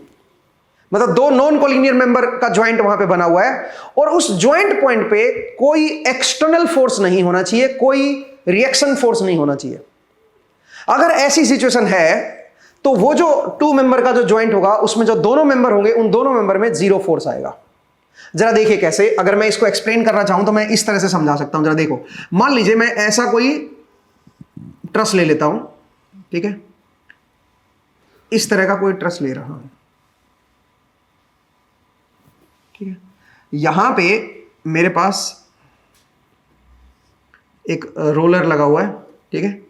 मतलब दो नॉन कोलिनियर मेंबर का ज्वाइंट वहां पे बना हुआ है, और उस ज्वाइंट पॉइंट पे कोई एक्सटर्नल फोर्स नहीं होना चाहिए, कोई रिएक्शन फोर्स नहीं होना चाहिए। अगर ऐसी सिचुएशन है तो वो जो टू मेंबर का जो ज्वाइंट होगा उसमें जो दोनों मेंबर होंगे उन दोनों मेंबर में जीरो फोर्स आएगा। जरा देखिए कैसे। अगर मैं इसको एक्सप्लेन करना चाहूं तो मैं इस तरह से समझा सकता हूं। जरा देखो, मान लीजिए मैं ऐसा कोई ट्रस ले लेता हूं, ठीक है, इस तरह का कोई ट्रस ले रहा हूं, ठीक है। यहां पे मेरे पास एक रोलर लगा हुआ है, ठीक है,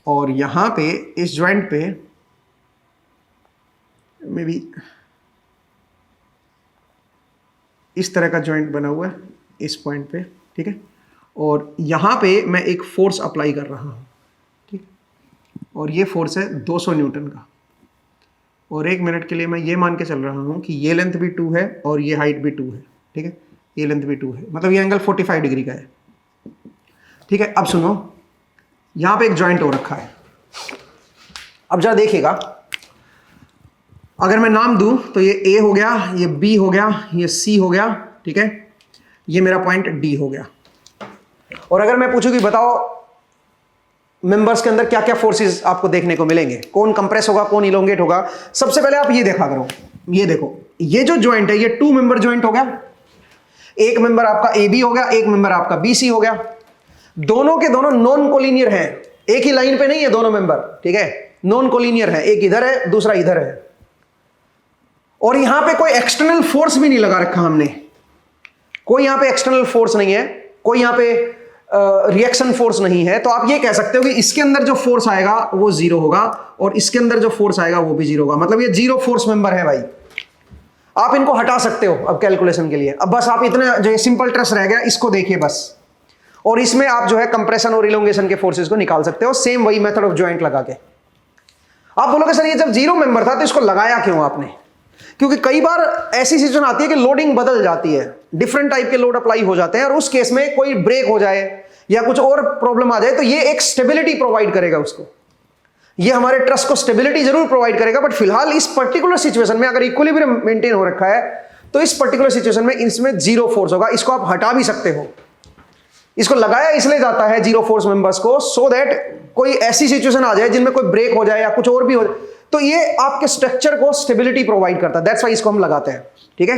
और यहां पे इस ज्वाइंट पे मे बी इस तरह का ज्वाइंट बना हुआ है इस पॉइंट पे, ठीक है, और यहां पे मैं एक फोर्स अप्लाई कर रहा हूं, ठीक, और ये फोर्स है 200 न्यूटन का। और एक मिनट के लिए मैं ये मान के चल रहा हूं कि ये लेंथ भी 2 है और ये हाइट भी 2 है, ठीक है, ये लेंथ भी 2 है, मतलब ये एंगल 45 डिग्री का है, ठीक है। अब सुनो, यहां पे एक ज्वाइंट हो रखा है। अब जरा देखिएगा, अगर मैं नाम दूं तो ये ए हो गया, ये बी हो गया, ये सी हो गया, ठीक है, ये मेरा पॉइंट डी हो गया। और अगर मैं पूछूं कि बताओ मेंबर्स के अंदर क्या क्या फोर्सेस आपको देखने को मिलेंगे, कौन कंप्रेस होगा, कौन इलोंगेट होगा, सबसे पहले आप ये देखा करो। ये देखो, ये जो ज्वाइंट है ये टू मेंबर ज्वाइंट हो गया। एक मेंबर आपका ए बी हो गया, एक मेंबर आपका बी सी हो गया। दोनों के दोनों नॉन कोलिनियर हैं, एक ही लाइन पे नहीं है दोनों मेंबर, ठीक है, नॉन कोलिनियर है, एक इधर है दूसरा इधर है। और यहां पे कोई एक्सटर्नल फोर्स भी नहीं लगा रखा हमने, कोई यहां पे एक्सटर्नल फोर्स नहीं है, कोई यहां पे रिएक्शन फोर्स नहीं है। तो आप ये कह सकते हो कि इसके अंदर जो फोर्स आएगा वो जीरो होगा और इसके अंदर जो फोर्स आएगा वो भी जीरो होगा। मतलब ये जीरो फोर्स मेंबर है भाई। आप इनको हटा सकते हो अब कैलकुलेशन के लिए। अब बस आप इतना जो सिंपल ट्रस रह गया इसको देखिए बस, और इसमें आप जो है कंप्रेशन और इलोंगेशन के फोर्सेस को निकाल सकते हो, सेम वही मेथड ऑफ ज्वाइंट लगा के। आप बोलोगे सर ये जब जीरो मेंबर था तो इसको लगाया क्यों आपने? क्योंकि कई बार ऐसी सिचुएशन आती है कि लोडिंग बदल जाती है, डिफरेंट टाइप के लोड अप्लाई हो जाते हैं, और उस केस में कोई ब्रेक हो जाए या कुछ और प्रॉब्लम आ जाए तो ये एक स्टेबिलिटी प्रोवाइड करेगा उसको। ये हमारे ट्रस्ट को स्टेबिलिटी जरूर प्रोवाइड करेगा, बट फिलहाल इस पर्टिकुलर सिचुएशन में अगर इक्विलिब्रियम मेंटेन हो रखा है तो इस पर्टिकुलर सिचुएशन में इसमें जीरो फोर्स होगा। इसको आप हटा भी सकते हो। इसको लगाया इसलिए जाता है जीरो फोर्स मेंबर्स को, सो दैट कोई ऐसी सिचुएशन आ जाए जिनमें कोई ब्रेक हो जाए या कुछ और भी हो जाए तो ये आपके स्ट्रक्चर को स्टेबिलिटी प्रोवाइड करता है। दैट्स व्हाई इसको हम लगाते हैं, ठीक है।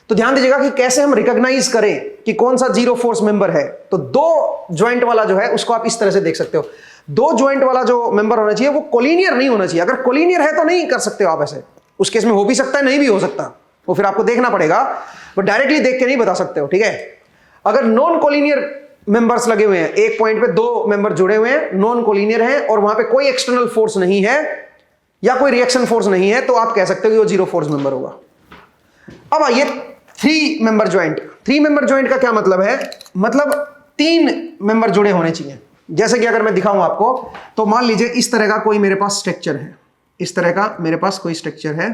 तो ध्यान दीजिएगा कि कैसे हम रिकॉग्नाइज करें कि कौन सा जीरो फोर्स मेंबर है। तो दो ज्वाइंट वाला जो है उसको आप इस तरह से देख सकते हो। दो ज्वाइंट वाला जो मेंबर होना चाहिए वो कोलिनियर नहीं होना चाहिए। अगर कोलिनियर है तो नहीं कर सकते हो आप ऐसे, उस केस में हो भी सकता है नहीं भी हो सकता, वो फिर आपको देखना पड़ेगा, बट डायरेक्टली देख के नहीं बता सकते हो, ठीक है। अगर नॉन कोलिनियर मेंबर्स लगे हुए हैं, एक पॉइंट पे दो मेंबर जुड़े हुए हैं, नॉन कोलिनियर है और वहां पे कोई एक्सटर्नल फोर्स नहीं है या कोई रिएक्शन फोर्स नहीं है, तो आप कह सकते हो कि वो जीरो फोर्स मेंबर होगा। अब आइए three member joint. Three member joint का क्या मतलब है? मतलब तीन मेंबर जुड़े होने चाहिए। जैसे कि अगर मैं दिखाऊं आपको तो मान लीजिए इस तरह का कोई मेरे पास स्ट्रक्चर है, इस तरह का मेरे पास कोई स्ट्रक्चर है,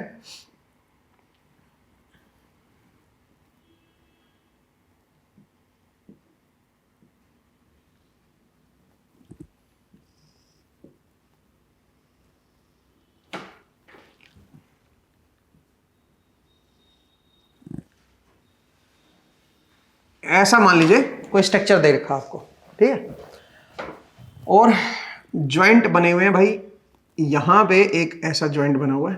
ऐसा मान लीजिए कोई स्ट्रक्चर दे रखा आपको, ठीक है, और ज्वाइंट बने हुए हैं भाई। यहां पे एक ऐसा ज्वाइंट बना हुआ है,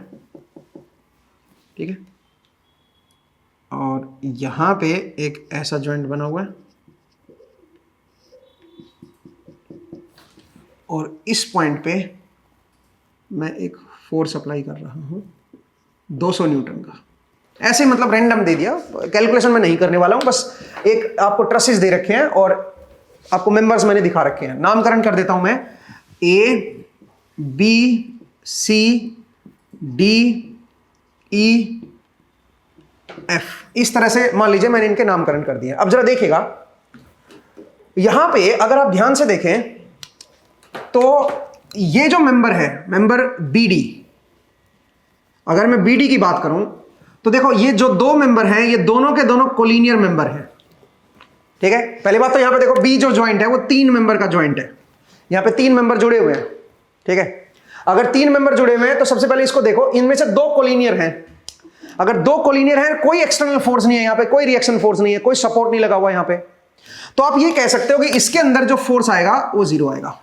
ठीक है, और यहां पे एक ऐसा ज्वाइंट बना हुआ है, और इस पॉइंट पे मैं एक फोर्स अप्लाई कर रहा हूं 200 न्यूटन का। ऐसे मतलब रैंडम दे दिया, कैलकुलेशन में नहीं करने वाला हूं, बस एक आपको ट्रसेस दे रखे हैं और आपको मेंबर्स मैंने दिखा रखे हैं। नामकरण कर देता हूं मैं, A B C D E F, इस तरह से मान लीजिए मैंने इनके नामकरण कर दिए। अब जरा देखिएगा यहां पे अगर आप ध्यान से देखें तो ये जो मेंबर है, मेंबर बी डी, अगर मैं बी डी की बात करूं तो देखो ये जो दो मेंबर हैं ये दोनों के दोनों कोलिनियर मेंबर हैं। ठीक है, पहली बात तो यहां पे देखो बी जो ज्वाइंट है वो 3 मेंबर का ज्वाइंट है, यहां पे 3 मेंबर जुड़े हुए हैं। ठीक है, अगर 3 मेंबर जुड़े हुए हैं तो सबसे पहले इसको देखो, इनमें से 2 कोलिनियर हैं। अगर 2 कोलिनियर हैं, कोई एक्सटर्नल फोर्स नहीं है यहां पे, कोई रिएक्शन फोर्स नहीं है, कोई सपोर्ट नहीं लगा हुआ यहां पे, तो आप ये कह सकते हो कि इसके अंदर जो फोर्स आएगा वो 0 आएगा।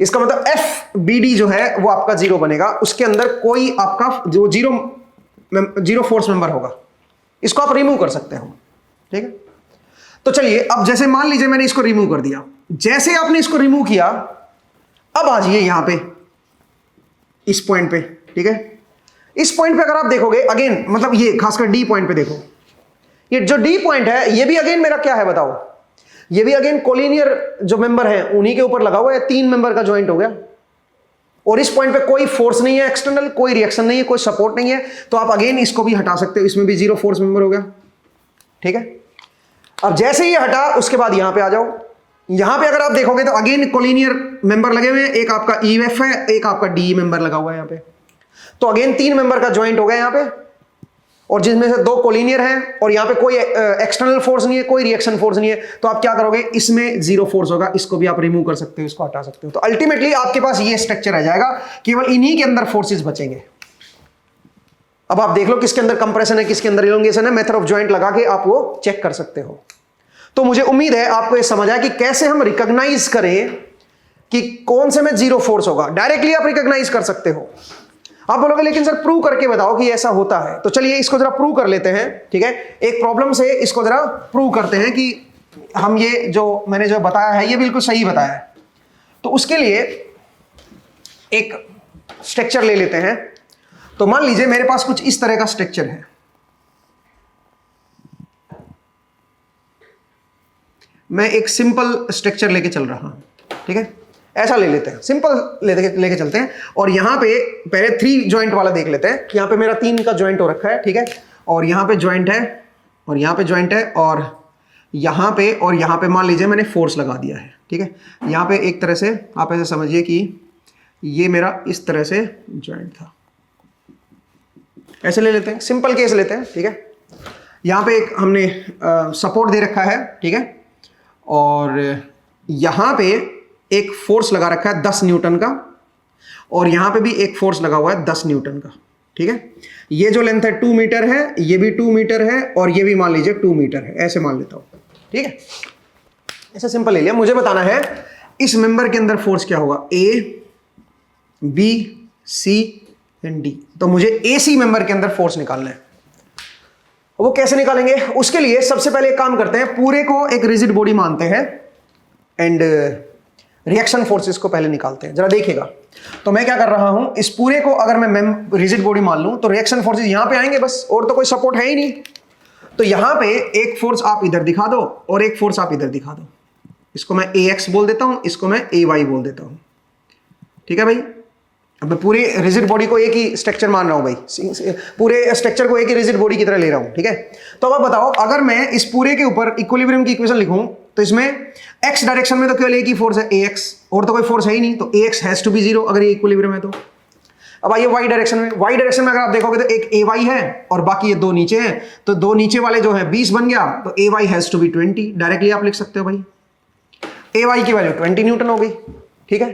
इसका मतलब एफ बी डी जो है वो आपका 0 बनेगा, उसके अंदर कोई आपका जो जीरो फोर्स मेंबर होगा, इसको आप रिमूव कर सकते हो। ठीक है, तो चलिए अब जैसे मान लीजिए मैंने इसको रिमूव कर दिया, जैसे आपने इसको रिमूव किया अब आ जाइए यहां पे इस पॉइंट पे। ठीक है, इस पॉइंट पे अगर आप देखोगे अगेन, मतलब ये खासकर डी पॉइंट पे देखो, ये जो डी पॉइंट है ये भी अगेन मेरा क्या है बताओ, ये भी अगेन कोलिनियर जो मेंबर है उन्हीं के ऊपर लगा हुआ है, 3 मेंबर का ज्वाइंट हो गया। और इस पॉइंट पे कोई फोर्स नहीं है एक्सटर्नल, कोई रिएक्शन नहीं है, कोई सपोर्ट नहीं है, तो आप अगेन इसको भी हटा सकते हो, इसमें भी 0 फोर्स मेंबर हो गया। ठीक है, अब जैसे ये हटा उसके बाद यहां पे आ जाओ, यहां पे अगर आप देखोगे तो अगेन कोलिनियर मेंबर लगे हुए हैं, एक आपका ईएफ है, एक आपका डी मेंबर लगा हुआ है यहां पे, तो अगेन 3 मेंबर का ज्वाइंट हो गया यहां पे, और जिसमें से 2 कोलिनियर हैं और यहां पे कोई एक्सटर्नल फोर्स नहीं है, कोई रिएक्शन फोर्स नहीं है, तो आप क्या करोगे, इसमें 0 फोर्स होगा, इसको भी आप रिमूव कर सकते हो, इसको हटा सकते हो। तो अल्टीमेटली आपके पास ये स्ट्रक्चर आ जाएगा, केवल इन्हीं के अंदर फोर्सेस बचेंगे। अब आप देख लो किसके अंदर कंप्रेशन है, किसके अंदर इलोंगेशन है, मेथड ऑफ ज्वाइंट लगा के आप वो चेक कर सकते हो। तो मुझे उम्मीद है आपको ये समझ आया कि कैसे हम रिकॉग्नाइज करें कि कौन से में 0 फोर्स होगा। डायरेक्टली आप रिकॉग्नाइज कर सकते हो। आप बोलोगे लेकिन सर प्रूव करके बताओ कि ऐसा होता है, तो चलिए इसको जरा प्रूव कर लेते हैं। ठीक है, एक प्रॉब्लम से इसको जरा प्रूव करते हैं कि हम ये जो मैंने जो बताया है ये बिल्कुल सही बताया है। तो उसके लिए एक स्ट्रक्चर ले लेते हैं। तो मान लीजिए मेरे पास कुछ इस तरह का स्ट्रक्चर है, मैं एक सिंपल स्ट्रक्चर लेके चल रहा हूं। ठीक है, ऐसा ले लेते हैं, सिंपल लेके चलते हैं, और यहां पे पहले 3 जॉइंट वाला देख लेते हैं कि यहां पे मेरा 3 का जॉइंट हो रखा है। ठीक है, और यहां पे जॉइंट है, और यहां पे जॉइंट है, और यहां पे, और यहां पे मान लीजिए मैंने फोर्स लगा दिया है। ठीक है, यहां पे एक तरह से आप ऐसे समझिए कि ये मेरा इस तरह से जॉइंट था, ऐसे ले लेते हैं, सिंपल केस लेते हैं। ठीक है, यहां पे एक हमने सपोर्ट दे रखा है। ठीक है, और यहां पे एक फोर्स लगा रखा है 10 न्यूटन का, और यहां पे भी एक फोर्स लगा हुआ है 10 न्यूटन का। ठीक है, ये जो लेंथ है 2 मीटर है, ये भी 2 मीटर है, और ये भी मान लीजिए 2 मीटर है, ऐसे मान लेता हूं। ठीक है, ऐसे सिंपल ले लिया। मुझे बताना है इस मेंबर के अंदर फोर्स क्या होगा, A B C and D. तो मुझे ए सी मेंबर के अंदर फोर्स निकालना है। वो कैसे निकालेंगे, उसके लिए सबसे पहले एक काम करते हैं, पूरे को एक रिजिड बॉडी मानते हैं एंड रिएक्शन फोर्सेस को पहले निकालते हैं। जरा देखिएगा, तो मैं क्या कर रहा हूं, इस पूरे को अगर मैं रिजिड बॉडी मान लूं तो रिएक्शन फोर्सेस यहां पे आएंगे बस, और तो कोई सपोर्ट है ही नहीं। तो यहां पे एक फोर्स आप इधर दिखा दो और एक फोर्स आप इधर दिखा दो, इसको मैं AX बोल देता हूं, इसको मैं AY बोल देता हूं। ठीक है भाई, अब मैं पूरे रिजिड बॉडी को एक ही स्ट्रक्चर मान रहा हूं भाई, पूरे स्ट्रक्चर को एक ही रिजिड बॉडी की तरह ले रहा हूं। ठीक है, तो अब बताओ अगर मैं इस पूरे के ऊपर इक्विलिब्रियम की इक्वेशन लिखूं तो इसमें x डायरेक्शन में तो केवल एक ही फोर्स है AX, और तो कोई फोर्स है ही नहीं, तो AX हैज टू बी 0 अगर ये इक्विलिब्रियम है तो। अब आइए y डायरेक्शन में, y डायरेक्शन में अगर आप देखोगे तो एक AY है और बाकी ये 2 नीचे हैं, तो 2 नीचे वाले जो है 20 बन गया, तो AY has to be 20। Directly आप लिख सकते हो भाई, AY की वैल्यू 20 न्यूटन हो गई। ठीक है,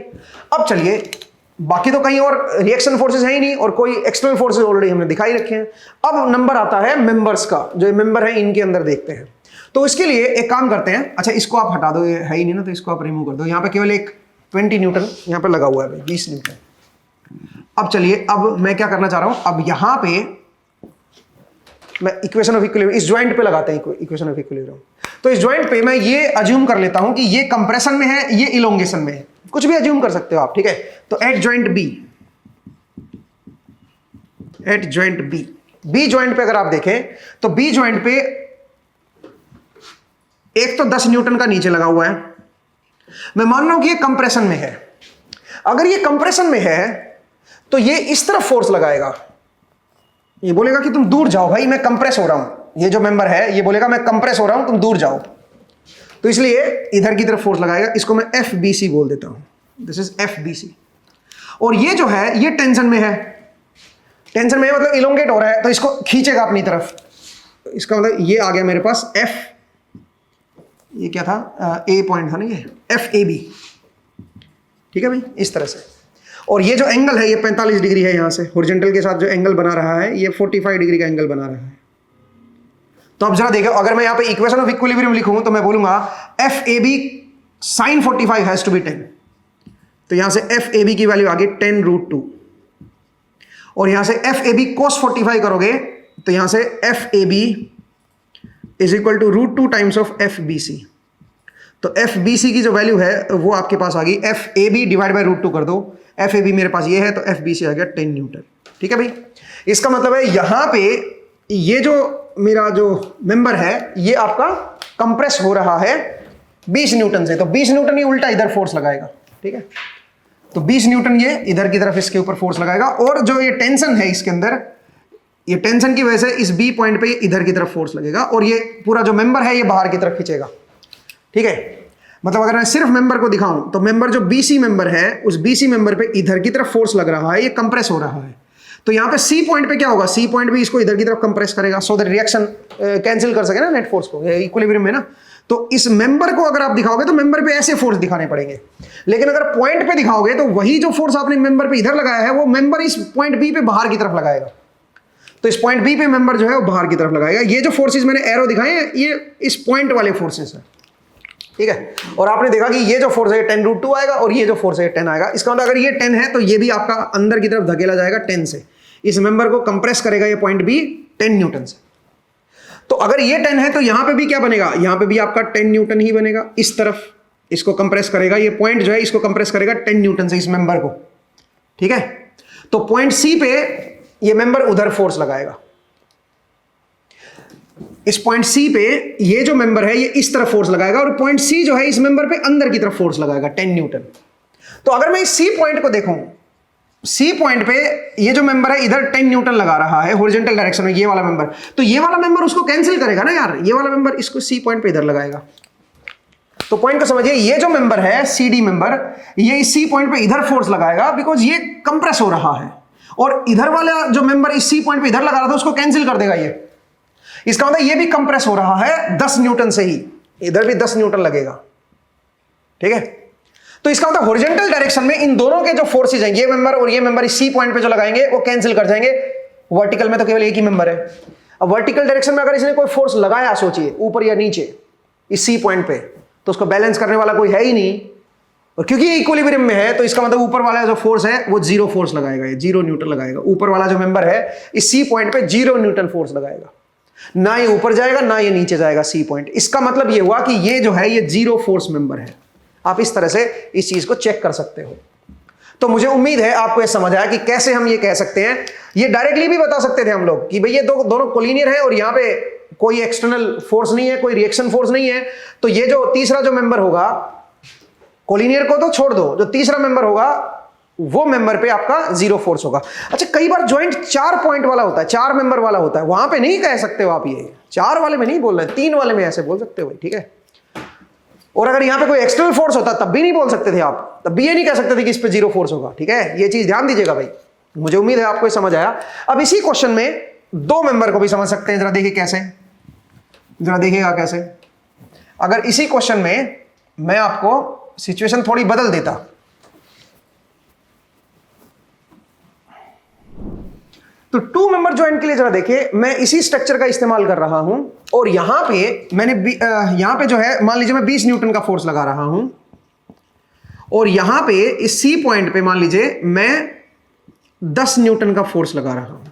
अब चलिए बाकी तो कहीं और रिएक्शन फोर्सेस है ही नहीं और कोई एक्सटर्नल फोर्सेस ऑलरेडी हमने दिखाई रखे हैं। अब नंबर आता है मेंबर्स का, जो मेंबर है इनके अंदर देखते हैं। तो इसके लिए एक काम करते हैं, अच्छा इसको आप हटा दो, ये है ही नहीं ना, तो इसको आप रिमूव कर दो। यहाँ पे केवल एक 20 न्यूटन यहाँ पे लगा हुआ है, 20 न्यूटन। अब चलिए, अब मैं क्या करना चाह रहा हूं, अब यहां पे मैं इक्वेशन ऑफ इक्विलिब्रियम इस ज्वाइंट पे लगाते हैं, इक्वेशन ऑफ इक्विलिब्रियम। तो इस ज्वाइंट पे मैं ये अज्यूम कर लेता हूं कि ये कंप्रेशन में है, ये इलोंगेशन में है। कुछ भी अज्यूम कर सकते हो आप, ठीक है। तो एट जॉइंट बी जॉइंट पे अगर आप देखें तो बी जॉइंट पे एक तो 10 न्यूटन का नीचे लगा हुआ है। मैं मान रहा हूं कि ये कंप्रेशन में है। अगर ये कंप्रेशन में है तो ये इस तरफ फोर्स लगाएगा, ये बोलेगा कि तुम दूर जाओ भाई, मैं कंप्रेस हो रहा हूं। ये जो मेंबर है ये बोलेगा मैं कंप्रेस हो रहा हूं, तुम दूर जाओ। तो इसलिए इधर की तरफ फोर्स लगाएगा। इसको मैं FBC बोल देता हूं, दिस इज FBC। और ये जो है ये टेंशन में है, टेंशन में है मतलब इलोंगेट हो रहा है, तो इसको खींचेगा अपनी तरफ। इसका मतलब ये आ गया मेरे पास F, ये क्या था, A पॉइंट था ना, ये FAB, ठीक है भाई, इस तरह से। और ये जो एंगल है ये 45 डिग्री है, यहां से हॉरिजॉन्टल के साथ जो एंगल बना रहा है ये 45 डिग्री का एंगल बना रहा है। तो अब जरा देखो, अगर मैं यहां पे इक्वेशन ऑफ इक्विलिब्रियम लिखूं तो मैं बोलूंगा FAB sin 45 has to be 10। तो यहां से FAB की वैल्यू आ गई 10√2, और यहां से FAB cos 45 करोगे तो यहां से FAB is equal to √2 times of FBC। तो FBC की जो वैल्यू है वो आपके पास आ गई, FAB डिवाइड बाय √2 कर दो, FAB मेरे पास ये है तो FBC आ गया 10 न्यूटन। ठीक है भाई, इसका मतलब है यहां पे ये जो मेरा जो मेंबर है ये आपका कंप्रेस हो रहा है 20 न्यूटन से, तो 20 न्यूटन ही उल्टा इधर फोर्स लगाएगा। ठीक है, तो 20 न्यूटन ये इधर की तरफ इसके ऊपर फोर्स लगाएगा, और जो ये टेंशन है इसके अंदर, ये टेंशन की वजह से इस बी पॉइंट पे इधर की तरफ फोर्स लगेगा, और ये पूरा जो मेंबर है ये बाहर की तरफ खींचेगा। ठीक है, मतलब अगर मैं सिर्फ मेंबर को दिखाऊं तो मेंबर जो BC मेंबर है उस BC मेंबर पे इधर की तरफ फोर्स लग रहा है, ये कंप्रेस हो रहा है। तो यहां पे C पॉइंट पे क्या होगा, C पॉइंट भी इसको इधर की तरफ कंप्रेस करेगा, सो दैट रिएक्शन कैंसिल कर सके ना नेट फोर्स को, इक्विलिब्रियम में ना। तो इस मेंबर को अगर आप दिखाओगे तो मेंबर पे ऐसे फोर्स दिखाने पड़ेंगे, लेकिन अगर पॉइंट पे दिखाओगे तो वही जो फोर्स आपने मेंबर पे इधर लगाया है वो मेंबर इस पॉइंट बी पे बाहर की तरफ लगाएगा। तो इस पॉइंट बी पे मेंबर जो है वो बाहर की तरफ लगाएगा। ये जो फोर्सेस मैंने एरो दिखाए हैं ये इस पॉइंट वाले फोर्सेस है। ठीक है, और आपने देखा कि ये जो फोर्स है 10√2 आएगा और ये जो फोर्स है 10 आएगा। इसका मतलब अगर ये 10 है तो ये भी आपका अंदर की तरफ धकेला जाएगा 10 से, इस मेंबर को कंप्रेस करेगा ये पॉइंट बी 10 न्यूटन से। तो अगर ये 10 है तो यहां पे भी क्या बनेगा, यहां पे भी आपका 10 न्यूटन ही बनेगा। इस तरफ इसको कंप्रेस करेगा, ये पॉइंट जो है इसको कंप्रेस करेगा 10 न्यूटन से इस मेंबर को। ठीक है, तो पॉइंट सी पे ये मेंबर उधर फोर्स लगाएगा, इस पॉइंट सी पे ये जो मेंबर है ये इस तरफ फोर्स लगाएगा, और पॉइंट सी जो है इस मेंबर पे अंदर की तरफ फोर्स लगाएगा 10 न्यूटन। तो अगर मैं इस सी पॉइंट को देखूं, सी पॉइंट पे ये जो मेंबर है इधर 10 न्यूटन लगा रहा है हॉरिजॉन्टल डायरेक्शन में, ये वाला मेंबर, तो ये वाला मेंबर उसको कैंसिल करेगा ना यार, ये वाला मेंबर इसको सी पॉइंट पे इधर लगाएगा। तो पॉइंट को समझिए, ये जो मेंबर है CD मेंबर, ये इस सी पॉइंट पे इधर फोर्स लगाएगा बिकॉज ये कंप्रेस हो रहा है, और इधर वाला जो मेंबर इस सी पॉइंट पे इधर लगा रहा था उसको कैंसिल कर देगा ये। इसका मतलब ये भी कंप्रेस हो रहा है 10 न्यूटन से ही, इधर भी 10 न्यूटन लगेगा। ठीक है, तो इसका मतलब हॉरिजॉन्टल डायरेक्शन में इन दोनों के जो फोर्सेस हैं, ये मेंबर और ये मेंबर इस सी पॉइंट पे जो लगाएंगे वो कैंसिल कर जाएंगे। वर्टिकल में तो केवल एक ही मेंबर है। अब वर्टिकल डायरेक्शन में अगर इसने कोई फोर्स लगाया, सोचिए ऊपर या नीचे इस सी पॉइंट पे, तो उसको बैलेंस करने वाला कोई है ही नहीं, और क्योंकि ये इक्विलिब्रियम में है तो इसका मतलब ऊपर वाला जो फोर्स है वो 0 फोर्स लगाएगा, ये 0 न्यूटन लगाएगा। ऊपर वाला जो मेंबर है इस सी पॉइंट पे 0 न्यूटन फोर्स लगाएगा, ना ये ऊपर जाएगा ना ये नीचे जाएगा सी पॉइंट। इसका मतलब ये हुआ कि ये जो है ये 0 फोर्स मेंबर है। आप इस तरह से इस चीज को चेक कर सकते हो। तो मुझे उम्मीद है आपको ये समझ आया कि कैसे हम ये कह सकते हैं। ये डायरेक्टली भी बता सकते थे हम लोग कि भाई ये दोनों कोलिनियर है और यहां पे कोई एक्सटर्नल फोर्स नहीं है, कोई रिएक्शन फोर्स नहीं है, तो ये जो तीसरा जो मेंबर होगा, कोलिनियर को तो छोड़ दो, जो तीसरा मेंबर होगा वो मेंबर पे आपका 0 फोर्स होगा। अच्छा, कई बार ज्वाइंट 4 पॉइंट वाला होता है, 4 मेंबर वाला होता है, वहां पे नहीं कह सकते हो आप, ये 4 वाले में नहीं बोल रहे, 3 वाले में ऐसे बोल सकते हो भाई। ठीक है, और अगर यहां पे कोई एक्सटर्नल फोर्स होता तब भी नहीं बोल सकते थे आप, तब भी ये नहीं कह सकते थे कि इस पे 0 फोर्स होगा। ठीक है, ये चीज ध्यान दीजिएगा भाई। मुझे उम्मीद है आपको समझ आया। अब इसी क्वेश्चन में 2 मेंबर को भी समझ सकते हैं। जरा देखिए कैसे, जरा देखिएगा कैसे। अगर इसी क्वेश्चन में मैं आपको सिचुएशन थोड़ी बदल देता, तो 2 मेंबर ज्वाइंट के लिए जरा देखिए, मैं इसी स्ट्रक्चर का इस्तेमाल कर रहा हूं, और यहां पे मैंने यहां पे जो है मान लीजिए मैं 20 न्यूटन का फोर्स लगा रहा हूं, और यहां पे इस सी पॉइंट पे मान लीजिए मैं 10 न्यूटन का फोर्स लगा रहा हूं।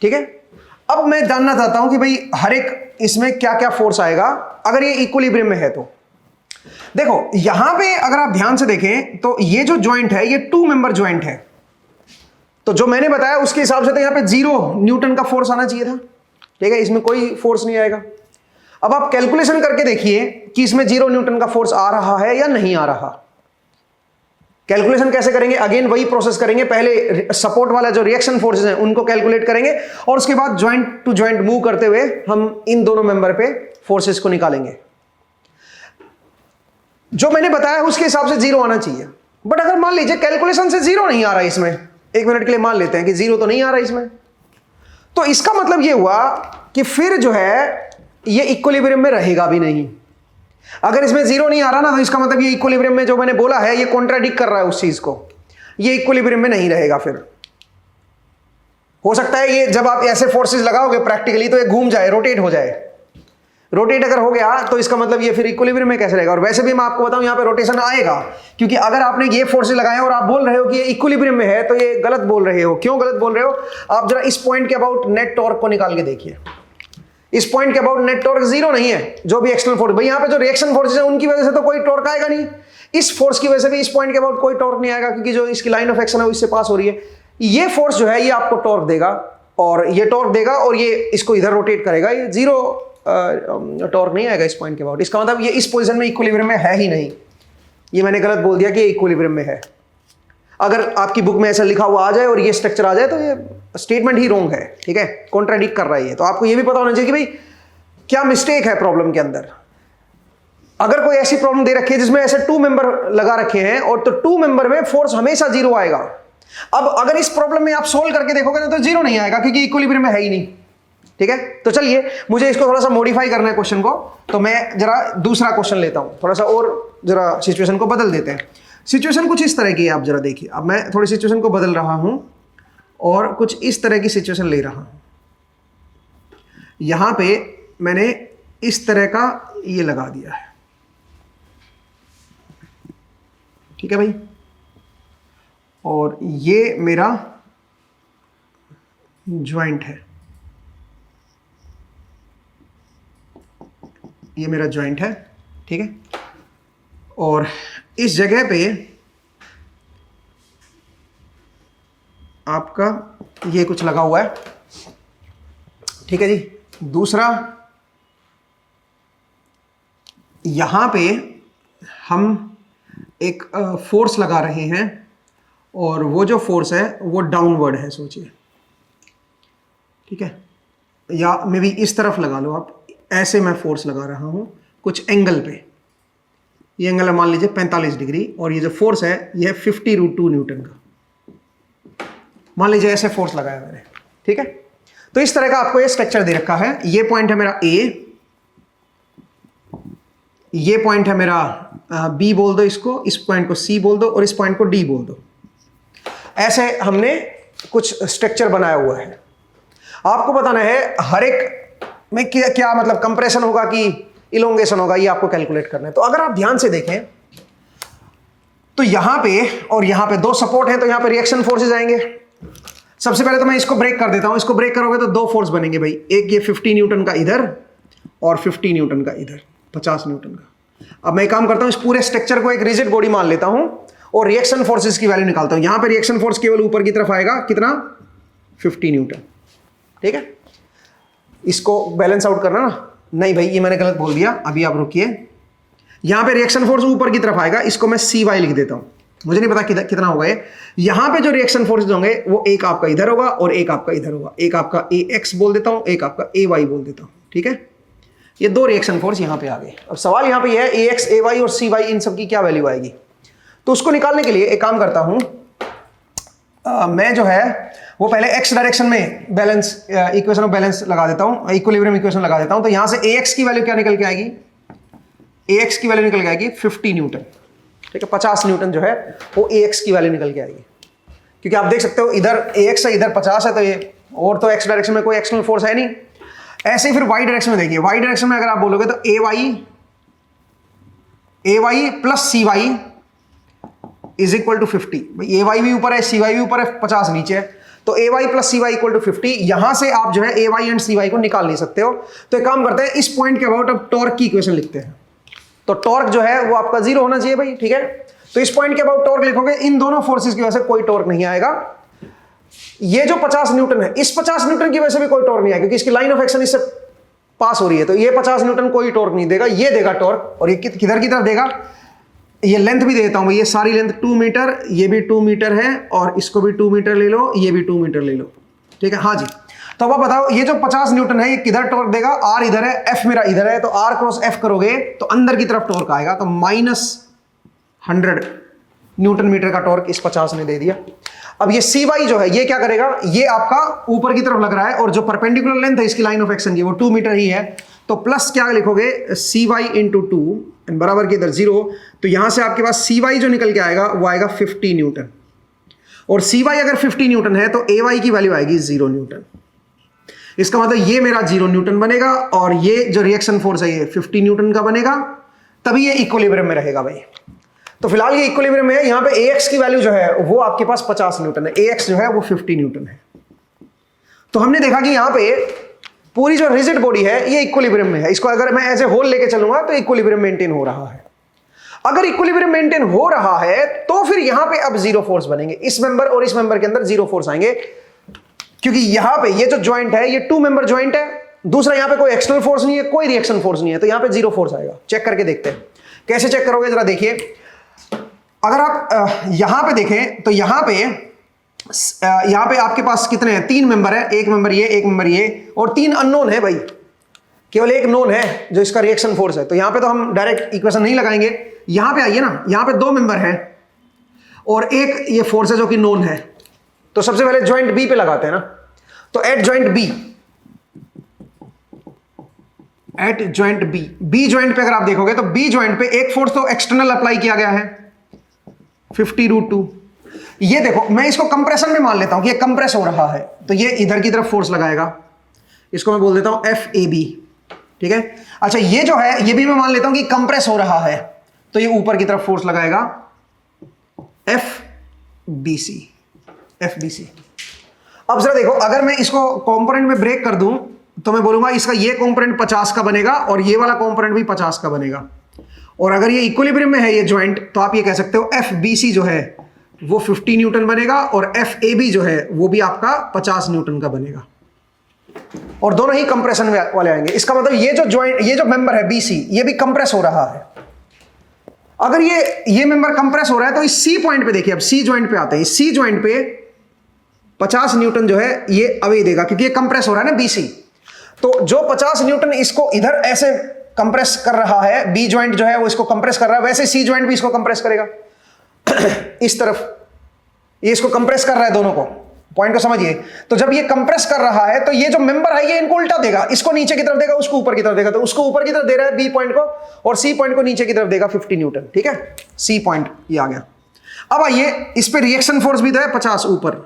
ठीक है, अब मैं जानना चाहता हूं कि भाई हर एक इसमें क्या क्या फोर्स आएगा अगर ये इक्विलिब्रियम में है। तो देखो यहां पे अगर आप ध्यान से देखें तो ये जो ज्वाइंट है ये 2 मेंबर ज्वाइंट है, तो जो मैंने बताया उसके हिसाब से तो यहां पे 0 न्यूटन का फोर्स आना चाहिए था। ठीक है, इसमें कोई फोर्स नहीं आएगा। अब आप कैलकुलेशन करके देखिए कि इसमें 0 न्यूटन का फोर्स आ रहा है या नहीं आ रहा। कैलकुलेशन कैसे करेंगे, अगेन वही प्रोसेस करेंगे। पहले सपोर्ट वाला जो रिएक्शन फोर्सेस हैं उनको कैलकुलेट करेंगे और उसके बाद ज्वाइंट टू ज्वाइंट मूव करते हुए हम इन दोनों मेंबर पे फोर्सेस को निकालेंगे। जो मैंने बताया उसके हिसाब से 0 आना चाहिए, बट अगर मान लीजिए कैलकुलेशन से 0 नहीं आ रहा है इसमें, 1 मिनट के लिए मान लेते हैं कि 0 तो नहीं आ रहा इसमें, तो इसका मतलब यह हुआ कि फिर जो है ये इक्विलिब्रियम में रहेगा भी नहीं। अगर इसमें 0 नहीं आ रहा ना, तो इसका मतलब ये इक्विलिब्रियम में जो मैंने बोला है ये कॉन्ट्राडिक्ट कर रहा है उस चीज को, ये इक्विलिब्रियम में नहीं रहेगा। फिर हो सकता है ये जब आप ऐसे फोर्सेस लगाओगे प्रैक्टिकली तो ये घूम जाए, रोटेट हो जाए। रोटेट अगर हो गया तो इसका मतलब ये फिर इक्विलिब्रियम में कैसे रहेगा। और वैसे भी मैं आपको बताऊं यहां पे रोटेशन आएगा, क्योंकि अगर आपने ये फोर्सेस लगाए और आप बोल रहे हो कि ये इक्विलिब्रियम में है तो ये गलत बोल रहे हो। क्यों गलत बोल रहे हो? आप जरा इस पॉइंट के अबाउट नेट टॉर्क को निकाल के देखिए। इस पॉइंट के अबाउट नेट टॉर्क 0 नहीं है, जो भी एक्सटर्नल फोर्स, भाई यहां पे जो रिएक्शन फोर्सेस है उनकी वजह से तो कोई टॉर्क आएगा नहीं, इस फोर्स की वजह से भी इस पॉइंट के अबाउट कोई टॉर्क नहीं आएगा, क्योंकि जो इसकी लाइन ऑफ एक्शन है वो इससे पास हो रही है। ये फोर्स जो है ये आपको टॉर्क देगा और ये टॉर्क देगा और ये इसको इधर रोटेट करेगा। ये 0 टॉर्क नहीं आएगा इस पॉइंट के अबाउट। इसका मतलब ये इस पोजीशन में इक्विलिब्रियम में है ही नहीं। ये मैंने गलत बोल दिया कि ये इक्विलिब्रियम में है। अगर आपकी बुक में ऐसा लिखा हुआ आ जाए और ये स्ट्रक्चर आ जाए तो ये स्टेटमेंट ही रॉन्ग है। ठीक है, कॉन्ट्राडिक्ट कर रहा है ये। तो आपको ये भी पता होना चाहिए कि भाई क्या मिस्टेक है प्रॉब्लम के अंदर। अगर कोई ऐसी प्रॉब्लम दे रखी है जिसमें ऐसे 2 मेंबर लगा रखे हैं और तो 2 मेंबर में फोर्स हमेशा 0 आएगा। अब अगर इस प्रॉब्लम में आप सोल्व करके देखोगे ना तो 0 नहीं आएगा, क्योंकि इक्विलिब्रियम में है ही नहीं। ठीक है, तो चलिए मुझे इसको थोड़ा सा मॉडिफाई करना है क्वेश्चन को, तो मैं जरा दूसरा क्वेश्चन लेता हूं, थोड़ा सा और जरा सिचुएशन को बदल देते हैं। सिचुएशन कुछ इस तरह की है, आप जरा देखिए। अब मैं थोड़ी सिचुएशन को बदल रहा हूं और कुछ इस तरह की सिचुएशन ले रहा हूं। यहां पे मैंने इस तरह का ये लगा दिया है। ठीक है भाई, और ये मेरा ज्वाइंट है, ये मेरा ज्वाइंट है। ठीक है, और इस जगह पे आपका ये कुछ लगा हुआ है। ठीक है जी, दूसरा यहां पे हम एक फोर्स लगा रहे हैं और वो जो फोर्स है वो डाउनवर्ड है, सोचिए। ठीक है, या मे बी इस तरफ लगा लो आप। ऐसे मैं फोर्स लगा रहा हूं कुछ एंगल पे। ये एंगल है मान लीजिए 45 डिग्री और ये जो फोर्स है ये है 50√2 न्यूटन का। मान लीजिए ऐसे फोर्स लगाया मैंने। ठीक है, तो इस तरह का आपको ये स्ट्रक्चर दे रखा है। ये पॉइंट है मेरा A, ये पॉइंट है मेरा B बोल दो इसको, इस पॉइंट को C बोल दो और इस पॉइंट को D बोल दो। ऐसे हमने कुछ स्ट्रक्चर बनाया हुआ है। आपको बताना है हर एक में क्या मतलब कंप्रेशन होगा कि इलोंगेशन होगा, ये आपको कैलकुलेट करना है। तो अगर आप ध्यान से देखें तो यहां पे और यहां पे 2 सपोर्ट हैं, तो यहां पे रिएक्शन फोर्सेस आएंगे। सबसे पहले तो मैं इसको ब्रेक कर देता हूं। इसको ब्रेक करोगे तो 2 फोर्स बनेंगे भाई, एक ये 50 न्यूटन का इधर और 50 न्यूटन का इधर, 50 न्यूटन का। अब मैं काम करता हूं, इस पूरे स्ट्रक्चर को एक रिजिड बॉडी मान लेता हूं और रिएक्शन फोर्सेस की वैल्यू निकालता हूं। यहां पे रिएक्शन फोर्स केवल ऊपर की तरफ आएगा, कितना? 50 न्यूटन। ठीक है, इसको बैलेंस आउट करना ना। नहीं भाई, ये मैंने गलत बोल दिया, अभी आप रुकिए। यहां पे रिएक्शन फोर्स ऊपर की तरफ आएगा, इसको मैं CY लिख देता हूं। मुझे नहीं पता कितना होगा ये। यहां पे जो रिएक्शन फोर्सेस होंगे वो एक आपका इधर होगा और एक आपका इधर होगा। एक आपका AX बोल देता हूं, एक आपका AY बोल देता हूं। ठीक है, ये 2 रिएक्शन फोर्स यहां पे आ गए। अब सवाल यहां पे ये है AX, AY और CY इन सब की क्या वैल्यू आएगी। तो उसको निकालने के लिए एक काम करता हूं, मैं जो है वो पहले x डायरेक्शन में बैलेंस इक्वेशन ऑफ बैलेंस लगा देता हूं, इक्विलिब्रियम इक्वेशन लगा देता हूं। तो यहां से AX की वैल्यू क्या निकल के आएगी? AX की वैल्यू निकल के आएगी 50 न्यूटन। ठीक है, 50 न्यूटन जो है वो AX की वैल्यू निकल के आएगी, क्योंकि आप देख सकते हो इधर AX है, इधर 50 है, तो ये और तो x डायरेक्शन में कोई एक्सटर्नल फोर्स है नहीं। ऐसे ही फिर y डायरेक्शन में देखिए, y डायरेक्शन में अगर आप बोलोगे तो AY plus CY is equal to 50। भाई AY भी ऊपर है, CY भी ऊपर है, 50 नीचे है, तो AY plus CY equal to 50। यहां से आप जो है AY एंड CY को निकाल नहीं सकते हो। तो एक काम करते हैं, इस पॉइंट के अबाउट अब टॉर्क की इक्वेशन लिखते हैं। तो टॉर्क जो है वो आपका 0 होना चाहिए भाई, ठीक है। तो इस पॉइंट के अबाउट टॉर्क लिखोगे, इन दोनों फोर्सेस की वजह से कोई टॉर्क नहीं आएगा। ये जो 50 न्यूटन है, इस 50 न्यूटन की वजह से भी कोई टॉर्क नहीं आएगा, क्योंकि इसकी लाइन ऑफ एक्शन इससे पास हो रही है। तो ये 50 न्यूटन कोई टॉर्क नहीं देगा, ये देगा टॉर्क। और ये किधर की तरफ देगा, ये लेंथ भी देता हूं, ये सारी लेंथ 2 मीटर, ये भी 2 मीटर है, और इसको भी 2 मीटर ले लो, ये भी 2 मीटर ले लो, ठीक है। हाँ जी, तो अब बताओ ये जो 50 न्यूटन है ये किधर टॉर्क देगा, आर इधर है, एफ मेरा इधर है, तो आर क्रॉस एफ करोगे तो अंदर की तरफ टॉर्क आएगा, तो -100 न्यूटन मीटर का टॉर्क इस 50 ने दे दिया। अब ये सी वाई जो है ये क्या करेगा, ये आपका ऊपर की तरफ लग रहा है, और जो परपेंडिकुलर लेंथ है इसकी लाइन ऑफ एक्शन की वो 2 मीटर ही है, तो प्लस क्या लिखोगे, सी वाई इंटू 2 बराबर के इधर 0, तो यहां से आपके पास सी वाई जो निकल के आएगा वो आएगा 50 न्यूटन, और सी वाई अगर 50 न्यूटन है तो ए वाई की वैल्यू आएगी 0 न्यूटन। इसका मतलब ये मेरा 0 न्यूटन बनेगा, और ये जो रिएक्शन फोर्स है ये 50 न्यूटन का बनेगा, तभी ये इक्विलिब्रियम में रहेगा भाई। तो फिलहाल ये इक्विलिब्रियम में है, यहां पे AX की वैल्यू जो है वो आपके पास 50 न्यूटन है, AX जो है वो 50 न्यूटन है। तो हमने देखा कि यहां पे पूरी जो रिजिड बॉडी है ये इक्विलिब्रियम में है, इसको अगर मैं एज ए होल लेके चलूंगा तो इक्विलिब्रियम मेंटेन हो रहा है। अगर इक्विलिब्रियम मेंटेन हो रहा है तो फिर यहां पे अब 0 फोर्स बनेंगे, इस मेंबर और इस मेंबर के अंदर 0 फोर्स आएंगे, क्योंकि यहां पे ये जो ज्वाइंट है ये 2 मेंबर ज्वाइंट है, दूसरा यहां पे कोई एक्सटर्नल फोर्स नहीं है, कोई रिएक्शन फोर्स नहीं है, तो यहां पे 0 फोर्स आएगा। चेक करके देखते हैं कैसे चेक करोगे, जरा देखिए। अगर आप यहां पे देखें तो यहां पे आपके पास कितने हैं, 3 मेंबर है, एक मेंबर ये, एक मेंबर ये, और 3 अननोन है भाई, केवल एक नोन है जो इसका रिएक्शन फोर्स है। तो यहां पे तो हम डायरेक्ट इक्वेशन नहीं लगाएंगे, यहां पे आइए ना, यहां पे 2 मेंबर हैं और एक ये फोर्स है जो कि नोन है, तो सबसे पहले ज्वाइंट बी पे लगाते हैं ना। तो at joint B B joint पे अगर आप देखोगे तो बी ज्वाइंट पे एक फोर्स तो एक्सटर्नल अप्लाई किया गया है 50√2। ये देखो मैं इसको कंप्रेशन में मान लेता हूं कि ये कंप्रेस हो रहा है, तो ये इधर की तरफ फोर्स लगाएगा, इसको मैं बोल देता हूं FAB, ठीक है। अच्छा ये जो है ये भी मैं मान लेता हूं कि कंप्रेस हो रहा है, तो ये ऊपर की तरफ फोर्स लगाएगा FBC। अब जरा देखो, अगर मैं इसको कंपोनेंट में ब्रेक कर दूं तो मैं बोलूंगा इसका ये कंपोनेंट 50 का बनेगा और ये वाला कंपोनेंट भी 50 का बनेगा, और अगर ये इक्विलिब्रियम में है ये ज्वाइंट, तो आप ये कह सकते हो FBC जो है वो 50 न्यूटन बनेगा और FAB जो है वो भी आपका 50 न्यूटन का बनेगा, और दोनों ही कंप्रेशन वाले आएंगे। इसका मतलब ये जो ज्वाइंट, ये जो मेंबर है BC, ये भी कंप्रेस हो रहा है। अगर ये मेंबर कंप्रेस हो रहा है तो इस C पॉइंट पे देखिए, अब C ज्वाइंट पे आते हैं, C ज्वाइंट पे 50 न्यूटन जो है ये अवे देगा, क्योंकि ये कंप्रेस हो रहा है ना BC, तो जो 50 न्यूटन इसको इधर ऐसे कंप्रेस कर रहा है, बी ज्वाइंट जो है वो इसको कंप्रेस कर रहा है, वैसे सी ज्वाइंट भी इसको कंप्रेस करेगा इस तरफ, ये इसको कंप्रेस कर रहा है दोनों को, पॉइंट को समझिए। तो जब ये कंप्रेस कर रहा है तो ये जो मेंबर है ये इनको उल्टा देगा, इसको नीचे की तरफ देगा, उसको ऊपर की तरफ देगा, तो उसको ऊपर की तरफ दे रहा है बी पॉइंट को, और सी पॉइंट को नीचे की तरफ देगा 50 न्यूटन, ठीक है। सी पॉइंट ये आ गया। अब आइए इस पे रिएक्शन फोर्स भी तो है 50, ऊपर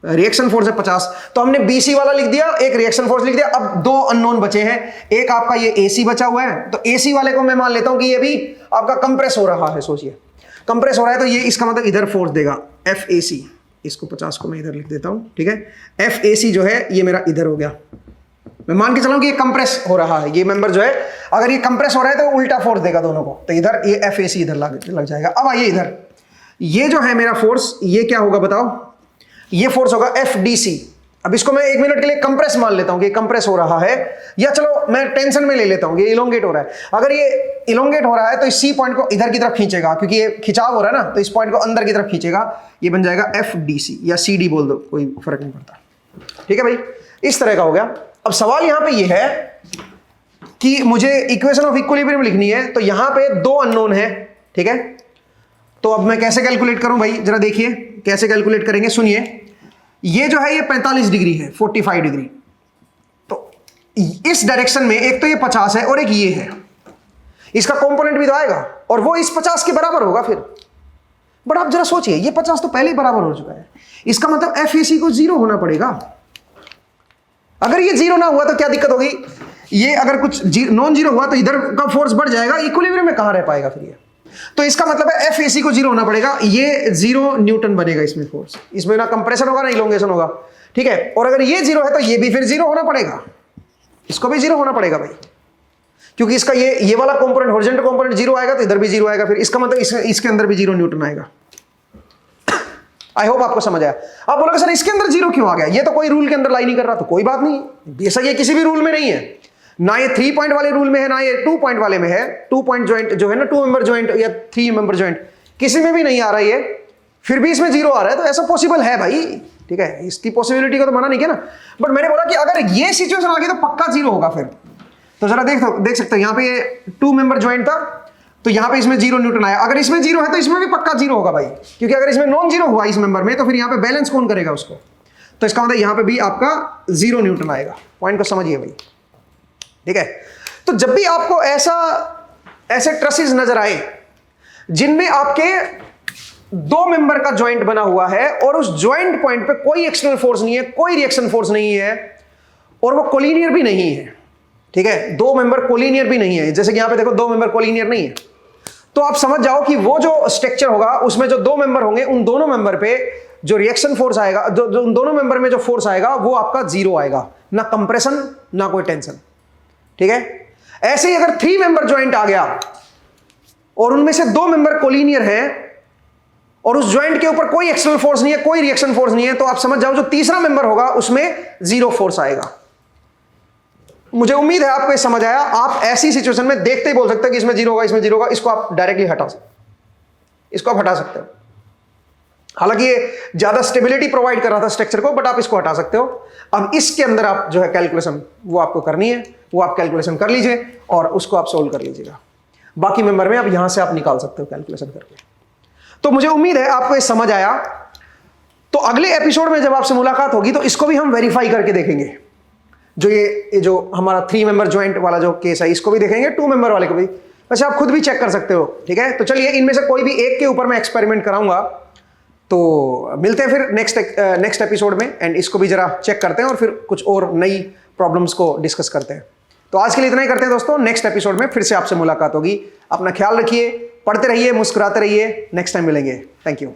रिएक्शन फोर्स है 50, तो हमने BC वाला लिख दिया, एक रिएक्शन फोर्स लिख दिया। अब 2 अननोन बचे हैं, एक आपका ये AC बचा हुआ है, तो AC वाले को मैं मान लेता हूं कि ये भी आपका कंप्रेस हो रहा है। सोचिए कंप्रेस हो रहा है तो ये इसका मतलब इधर फोर्स देगा FAC, इसको 50 को मैं इधर लिख देता हूं, ठीक है। FAC जो है ये मेरा इधर हो गया, मैं मान के चला कि ये कंप्रेस हो रहा है, ये मेंबर जो है अगर ये कंप्रेस हो रहा है तो उल्टा फोर्स देगा दोनों को, तो इधर ये FAC इधर लग जाएगा। अब आइए इधर, ये जो है मेरा फोर्स ये क्या होगा बताओ, ये फोर्स होगा FDC। अब इसको मैं 1 मिनट के लिए कंप्रेस मान लेता हूं कि कंप्रेस हो रहा है, या चलो मैं टेंशन में ले लेता हूं कि इलोंगेट हो रहा है। अगर ये इलोंगेट हो रहा है तो इस C पॉइंट को इधर की तरफ खींचेगा, क्योंकि ये खिंचाव हो रहा है ना, तो इस पॉइंट को अंदर की तरफ खींचेगा, ये बन जाएगा FDC, या CD बोल दो, कोई फर्क नहीं पड़ता, ठीक है भाई। इस तरह का हो गया। अब सवाल यहां पे ये है कि मुझे इक्वेशन ऑफ इक्विलिब्रियम लिखनी है, तो यहां पे 2 अननोन है, ठीक है। तो अब मैं कैसे कैलकुलेट करूं भाई, जरा देखिए कैसे कैलकुलेट करेंगे, सुनिए। ये जो है ये 45 डिग्री है, 45 डिग्री, तो इस डायरेक्शन में एक तो ये 50 है और एक ये है, इसका कंपोनेंट भी तो आएगा और वो इस 50 के बराबर होगा फिर। बट आप जरा सोचिए, ये 50 तो पहले ही बराबर हो चुका है, इसका मतलब FAC को 0 होना पड़ेगा। अगर ये 0 ना हुआ तो क्या दिक्कत होगी, ये अगर कुछ नॉन जीरो हुआ तो इधर का फोर्स बढ़ जाएगा, इक्विलिब्रियम में कहां रह पाएगा फिर ये। तो इसका मतलब है FAC को 0 होना पड़ेगा, ये 0 न्यूटन बनेगा इसमें फोर्स, इसमें ना कंप्रेशन होगा ना इलोंगेशन होगा, ठीक है। और अगर ये 0 है तो ये भी फिर 0 होना पड़ेगा, इसको भी 0 होना पड़ेगा भाई, क्योंकि इसका ये वाला कंपोनेंट हॉरिजॉन्टल कंपोनेंट 0 आएगा तो इधर भी 0 आएगा, फिर इसका मतलब इसके अंदर भी 0 न्यूटन आएगा। आई होप आपको समझ आया। आप बोलोगे सर इसके अंदर 0 क्यों आ गया, ये तो कोई रूल के अंदर लाई नहीं कर रहा। तो कोई बात नहीं, बेशक ये किसी भी रूल में नहीं है, ना ये 3 पॉइंट वाले रूल में है, ना ये 2 पॉइंट वाले में है। 2 पॉइंट ज्वाइंट जो है ना, 2 मेंबर ज्वाइंट या 3 मेंबर ज्वाइंट, किसी में भी नहीं आ रहा है ये, फिर भी इसमें 0 आ रहा है, तो ऐसा पॉसिबल है भाई, ठीक है, इसकी पॉसिबिलिटी को तो मना नहीं किया ना। बट मैंने बोला कि अगर ये सिचुएशन आ गई तो पक्का 0 होगा फिर। तो जरा देख सकते हो यहाँ पे 2 मेंबर ज्वाइंट था, तो यहाँ पे इसमें 0 न्यूटन आया। अगर इसमें 0 है तो इसमें भी पक्का 0 होगा भाई, क्योंकि अगर इसमें नॉन 0 हुआ इस मेंबर में तो फिर यहाँ पे बैलेंस कौन करेगा उसको, तो इसका मतलब यहाँ पे भी आपका 0 न्यूटन आएगा। पॉइंट को समझिए भाई, ठीक है। तो जब भी आपको ऐसे ट्रसेस नजर आए जिनमें आपके 2 मेंबर का ज्वाइंट बना हुआ है और उस ज्वाइंट पॉइंट पे कोई एक्सटर्नल फोर्स नहीं है, कोई रिएक्शन फोर्स नहीं है, और वो कोलिनियर भी नहीं है, ठीक है, 2 मेंबर कोलिनियर भी नहीं है। जैसे कि यहां पे देखो 2 मेंबर कोलिनियर नहीं है, तो आप समझ जाओ कि वो जो स्ट्रक्चर होगा उसमें जो 2 मेंबर होंगे, उन दोनों मेंबर पे जो रिएक्शन फोर्स आएगा, जो उन दोनों मेंबर में जो फोर्स आएगा वो आपका 0 आएगा, ना कंप्रेशन ना कोई टेंशन, ठीक है। ऐसे ही अगर 3 मेंबर ज्वाइंट आ गया और उनमें से 2 मेंबर कोलिनियर है और उस ज्वाइंट के ऊपर कोई एक्सटर्नल फोर्स नहीं है, कोई रिएक्शन फोर्स नहीं है, तो आप समझ जाओ जो तीसरा मेंबर होगा उसमें 0 फोर्स आएगा। मुझे उम्मीद है आपको ये समझ आया। आप ऐसी सिचुएशन में देखते ही बोल सकते हो कि इसमें 0 होगा, इसमें 0 होगा, इसको आप डायरेक्टली हटा सकते हो। हालांकि ये ज्यादा स्टेबिलिटी प्रोवाइड कर रहा था स्ट्रक्चर को, बट आप इसको हटा सकते हो। अब इसके अंदर आप जो है कैलकुलेशन वो आपको करनी है, वो आप कैलकुलेशन कर लीजिए और उसको आप सोल्व कर लीजिएगा। बाकी मेंबर में आप यहां से आप निकाल सकते हो कैलकुलेशन करके। तो मुझे उम्मीद है आपको ये समझ आया। तो अगले एपिसोड में जब आपसे मुलाकात होगी तो इसको भी हम वेरीफाई करके देखेंगे। जो हमारा 3 मेंबर ज्वाइंट वाला जो केस है इसको भी देखेंगे, 2 मेंबर वाले को भी। वैसे आप खुद भी चेक कर सकते हो, ठीक है। तो चलिए इनमें से कोई भी एक के ऊपर मैं एक्सपेरिमेंट कराऊंगा। तो मिलते हैं फिर नेक्स्ट एपिसोड में, एंड इसको भी जरा चेक करते हैं और फिर कुछ और नई प्रॉब्लम्स को डिस्कस करते हैं। तो आज के लिए इतना ही करते हैं दोस्तों। नेक्स्ट एपिसोड में फिर से आपसे मुलाकात होगी। अपना ख्याल रखिए, पढ़ते रहिए, मुस्कुराते रहिए। नेक्स्ट टाइम मिलेंगे। Thank you.